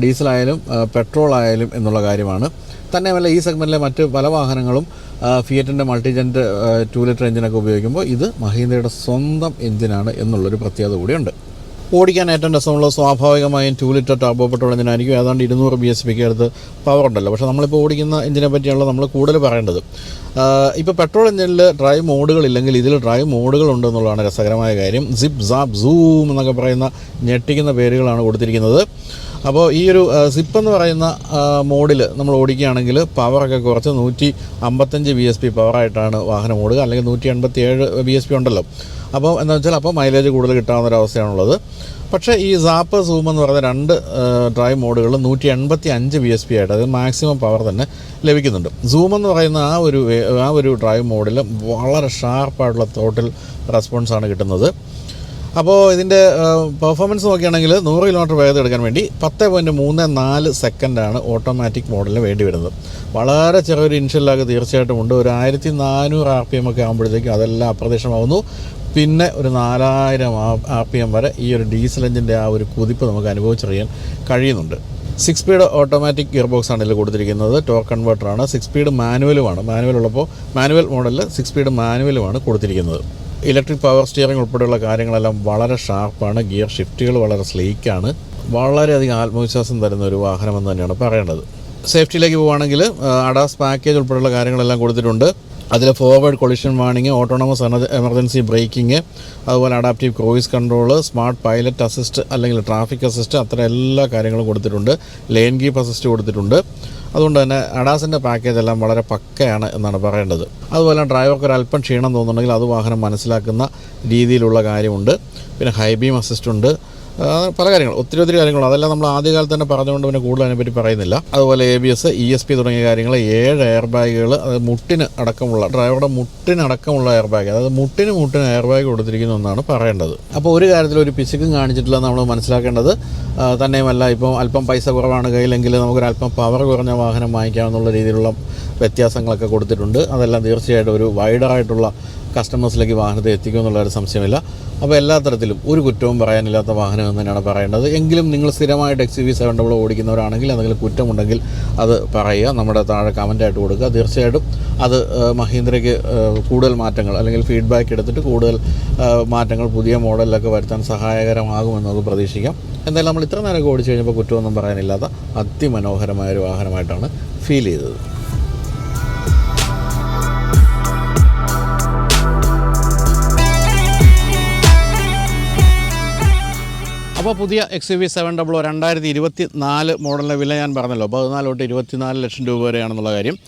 ഡീസലായാലും പെട്രോൾ ആയാലും എന്നുള്ള കാര്യമാണ്. തന്നെയുമല്ല, ഈ സെഗ്മെൻറ്റിലെ മറ്റ് പല വാഹനങ്ങളും ഫിയറ്റിൻ്റെ മൾട്ടിജെൻ്റ് 2 ലിറ്റർ എഞ്ചിനൊക്കെ ഉപയോഗിക്കുമ്പോൾ ഇത് മഹീന്ദ്രയുടെ സ്വന്തം എഞ്ചിനാണ് എന്നുള്ളൊരു പ്രത്യേകത കൂടിയുണ്ട്. ഓടിക്കാൻ ഏറ്റവും രസമുള്ളത് സ്വാഭാവികമായും 2 ലിറ്റർ ടർബോ പെട്രോൾ എഞ്ചിനായിരിക്കും. ഏതാണ്ട് 200 BHPക്ക് അടുത്ത് പവർ ഉണ്ടല്ലോ. പക്ഷേ നമ്മളിപ്പോൾ ഓടിക്കുന്ന എഞ്ചിനെ പറ്റിയാണല്ലോ നമ്മൾ കൂടുതൽ പറയേണ്ടത്. ഇപ്പോൾ പെട്രോൾ എഞ്ചിനിൽ ഡ്രൈവ് മോഡുകളില്ലെങ്കിൽ ഇതിൽ ഡ്രൈവ് മോഡുകൾ ഉണ്ടെന്നുള്ളതാണ് രസകരമായ കാര്യം. സിപ്പ്, സാപ്പ്, സൂം എന്നൊക്കെ പറയുന്ന ഞെട്ടിക്കുന്ന പേരുകളാണ് കൊടുത്തിരിക്കുന്നത്. അപ്പോൾ ഈ ഒരു സിപ്പ് എന്ന് പറയുന്ന മോഡിൽ നമ്മൾ ഓടിക്കുകയാണെങ്കിൽ പവറൊക്കെ കുറച്ച് 155 BHP പവറായിട്ടാണ് വാഹനം ഓടുക, അല്ലെങ്കിൽ 187 BHP ഉണ്ടല്ലോ. അപ്പോൾ എന്താ വെച്ചാൽ അപ്പോൾ മൈലേജ് കൂടുതൽ കിട്ടാവുന്നൊരവസ്ഥയാണുള്ളത്. പക്ഷേ ഈ സാപ്പ്, സൂം എന്ന് പറയുന്ന 2 ഡ്രൈവ് മോഡുകളിൽ 185 BHP ആയിട്ട് അത് മാക്സിമം പവർ തന്നെ ലഭിക്കുന്നുണ്ട്. സൂം എന്ന് പറയുന്ന ആ ഒരു ഡ്രൈവ് മോഡിൽ വളരെ ഷാർപ്പായിട്ടുള്ള ത്രോട്ടിൽ റെസ്പോൺസാണ് കിട്ടുന്നത്. അപ്പോൾ ഇതിൻ്റെ പെർഫോമൻസ് നോക്കുകയാണെങ്കിൽ 100 കിലോമീറ്റർ വേഗത എടുക്കാൻ വേണ്ടി 10.34 സെക്കൻഡാണ് ഓട്ടോമാറ്റിക് മോഡലിന് വേണ്ടി വരുന്നത്. വളരെ ചെറിയൊരു ഇനിഷ്യലാഗ് തീർച്ചയായിട്ടും ഉണ്ട്. ഒരു 1400 RPM ഒക്കെ ആകുമ്പോഴത്തേക്കും അതെല്ലാം അപ്രത്യക്ഷമാവുന്നു. പിന്നെ ഒരു 4000 RPM വരെ ഈ ഒരു ഡീസൽ എഞ്ചിൻ്റെ ആ ഒരു കുതിപ്പ് നമുക്ക് അനുഭവിച്ചറിയാൻ കഴിയുന്നുണ്ട്. 6 സ്പീഡ് ഓട്ടോമാറ്റിക് ഗിയർ ബോക്സാണ് ഇതിൽ കൊടുത്തിരിക്കുന്നത്. ടോർക്ക് കൺവേർട്ടറാണ്. 6 സ്പീഡ് മാനുവലുമാണ്. മാനുവൽ മോഡലിൽ 6 സ്പീഡ് മാനുവലുമാണ് കൊടുത്തിരിക്കുന്നത്. ഇലക്ട്രിക് പവർ സ്റ്റിയറിംഗ് ഉൾപ്പെടെയുള്ള കാര്യങ്ങളെല്ലാം വളരെ ഷാർപ്പാണ്. ഗിയർ ഷിഫ്റ്റുകൾ വളരെ സ്ലീക്കാണ്. വളരെയധികം ആത്മവിശ്വാസം തരുന്ന ഒരു വാഹനമെന്ന് തന്നെയാണ് പറയേണ്ടത്. സേഫ്റ്റിയിലേക്ക് പോവുകയാണെങ്കിൽ അഡാസ് പാക്കേജ് ഉൾപ്പെടെയുള്ള കാര്യങ്ങളെല്ലാം കൊടുത്തിട്ടുണ്ട്. അതിൽ forward collision warning, autonomous emergency braking, അതുപോലെ adaptive cruise control, smart pilot assist അല്ലെങ്കിൽ ട്രാഫിക് അസിസ്റ്റ്, അത്തരം എല്ലാ കാര്യങ്ങളും കൊടുത്തിട്ടുണ്ട്. ലെയിൻ കീപ്പ് അസിസ്റ്റ് കൊടുത്തിട്ടുണ്ട്. അതുകൊണ്ട് തന്നെ അഡാസിൻ്റെ പാക്കേജ് എല്ലാം വളരെ പക്കയാണ് എന്നാണ് പറയേണ്ടത്. അതുപോലെ ഡ്രൈവർക്ക് ഒരു അല്പം ക്ഷീണം തോന്നുന്നുണ്ടെങ്കിൽ അത് വാഹനം മനസ്സിലാക്കുന്ന രീതിയിലുള്ള കാര്യമുണ്ട്. പിന്നെ ഹൈ ബീം അസിസ്റ്റ് ഉണ്ട്. പല കാര്യങ്ങൾ, ഒത്തിരി കാര്യങ്ങൾ, അതെല്ലാം നമ്മൾ ആദ്യകാലത്ത് തന്നെ പറഞ്ഞുകൊണ്ട് പിന്നെ കൂടുതൽ അതിനെപ്പറ്റി പറയുന്നില്ല. അതുപോലെ ABS, ESP തുടങ്ങിയ കാര്യങ്ങൾ, 7 എയർ ബാഗുകൾ, അത് മുട്ടിന് അടക്കമുള്ള, ഡ്രൈവറുടെ മുട്ടിനടക്കമുള്ള എയർ ബാഗ്, അതായത് മുട്ടിന് എയർ ബാഗ് കൊടുത്തിരിക്കുന്നു എന്നാണ് പറയേണ്ടത്. അപ്പോൾ ഒരു കാര്യത്തിൽ ഒരു പിശുക്കും കാണിച്ചിട്ടില്ല നമ്മൾ മനസ്സിലാക്കേണ്ടത്. തന്നെയുമല്ല, ഇപ്പോൾ അല്പം പൈസ കുറവാണ് കയ്യിലെങ്കിൽ നമുക്കൊരല്പം പവർ കുറഞ്ഞ വാഹനം വാങ്ങിക്കാമെന്നുള്ള രീതിയിലുള്ള വ്യത്യാസങ്ങളൊക്കെ കൊടുത്തിട്ടുണ്ട്. അതെല്ലാം തീർച്ചയായിട്ടും ഒരു വൈഡറായിട്ടുള്ള കസ്റ്റമേഴ്സിലേക്ക് വാഹനത്തെ എത്തിക്കുമെന്നുള്ളൊരു സംശയമില്ല. അപ്പോൾ എല്ലാ തരത്തിലും ഒരു കുറ്റവും പറയാനില്ലാത്ത വാഹനം എന്ന് തന്നെയാണ് പറയേണ്ടത്. എങ്കിലും നിങ്ങൾ സ്ഥിരമായിട്ട് XUV 700 ഓടിക്കുന്നവരാണെങ്കിൽ എന്തെങ്കിലും കുറ്റമുണ്ടെങ്കിൽ അത് പറയുക, നമ്മുടെ താഴെ കമൻറ്റായിട്ട് കൊടുക്കുക. തീർച്ചയായിട്ടും അത് മഹീന്ദ്രയ്ക്ക് കൂടുതൽ മാറ്റങ്ങൾ അല്ലെങ്കിൽ ഫീഡ്ബാക്ക് എടുത്തിട്ട് കൂടുതൽ മാറ്റങ്ങൾ പുതിയ മോഡലിലൊക്കെ വരുത്താൻ സഹായകരമാകുമെന്ന് നമുക്ക് പ്രതീക്ഷിക്കാം. എന്തായാലും നമ്മൾ ഇത്ര നേരമൊക്കെ ഓടിച്ചു കഴിഞ്ഞപ്പോൾ കുറ്റമൊന്നും പറയാനില്ലാത്ത അതിമനോഹരമായൊരു വാഹനമായിട്ടാണ് ഫീൽ ചെയ്തത്. അപ്പോൾ പുതിയ XUV 700 2024 മോഡലിൻ്റെ വില ഞാൻ പറഞ്ഞല്ലോ, 14 തൊട്ട് 24 ലക്ഷം രൂപ വരെയാണെന്നുള്ള കാര്യം.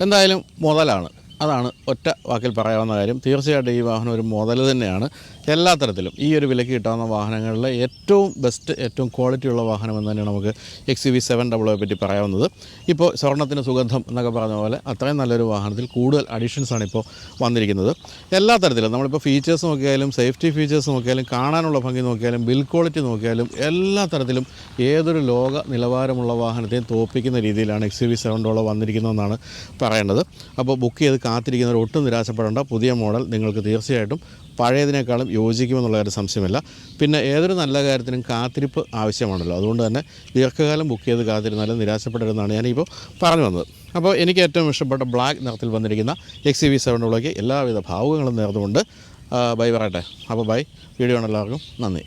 എന്തായാലും മുതലാണ്, അതാണ് ഒറ്റ വാക്കിൽ പറയാവുന്ന കാര്യം. തീർച്ചയായിട്ടും ഈ വാഹനം ഒരു മുതൽ തന്നെയാണ്. എല്ലാ തരത്തിലും ഈ ഒരു വിലയ്ക്ക് കിട്ടാവുന്ന വാഹനങ്ങളിൽ ഏറ്റവും ബെസ്റ്റ്, ഏറ്റവും ക്വാളിറ്റിയുള്ള വാഹനം എന്ന് തന്നെയാണ് നമുക്ക് XUV 700 പറ്റി പറയാവുന്നത്. ഇപ്പോൾ സ്വർണ്ണത്തിന് സുഗന്ധം എന്നൊക്കെ പറഞ്ഞ പോലെ അത്രയും നല്ലൊരു വാഹനത്തിൽ കൂടുതൽ അഡീഷൻസാണ് ഇപ്പോൾ വന്നിരിക്കുന്നത്. എല്ലാ തരത്തിലും നമ്മളിപ്പോൾ ഫീച്ചേഴ്സ് നോക്കിയാലും, സേഫ്റ്റി ഫീച്ചേഴ്സ് നോക്കിയാലും, കാണാനുള്ള ഭംഗി നോക്കിയാലും, ബിൽഡ് ക്വാളിറ്റി നോക്കിയാലും, എല്ലാ തരത്തിലും ഏതൊരു ലോക നിലവാരമുള്ള വാഹനത്തെയും തോൽപ്പിക്കുന്ന രീതിയിലാണ് XUV 700 വന്നിരിക്കുന്നതെന്നാണ് പറയേണ്ടത്. അപ്പോൾ ബുക്ക് ചെയ്ത് കാത്തിരിക്കുന്നവർ ഒട്ടും നിരാശപ്പെടേണ്ട. പുതിയ മോഡൽ നിങ്ങൾക്ക് തീർച്ചയായിട്ടും പഴയതിനേക്കാളും യോജിക്കുമെന്നുള്ള കാര്യം സംശയമില്ല. പിന്നെ ഏതൊരു നല്ല കാര്യത്തിനും കാത്തിരിപ്പ് ആവശ്യമാണല്ലോ. അതുകൊണ്ട് തന്നെ ദീർഘകാലം ബുക്ക് ചെയ്ത് കാത്തിരുന്നാലും നിരാശപ്പെടരുതെന്നാണ് ഞാനിപ്പോൾ പറഞ്ഞു വന്നത്. അപ്പോൾ എനിക്ക് ഏറ്റവും ഇഷ്ടപ്പെട്ട ബ്ലാക്ക് നിറത്തിൽ വന്നിരിക്കുന്ന XUV 700 എല്ലാവിധ ഭാവുകങ്ങളും നേർന്നുകൊണ്ട് ബൈ പറയട്ടെ. അപ്പോൾ ബൈ. വീഡിയോ ആണ് എല്ലാവർക്കും നന്ദി.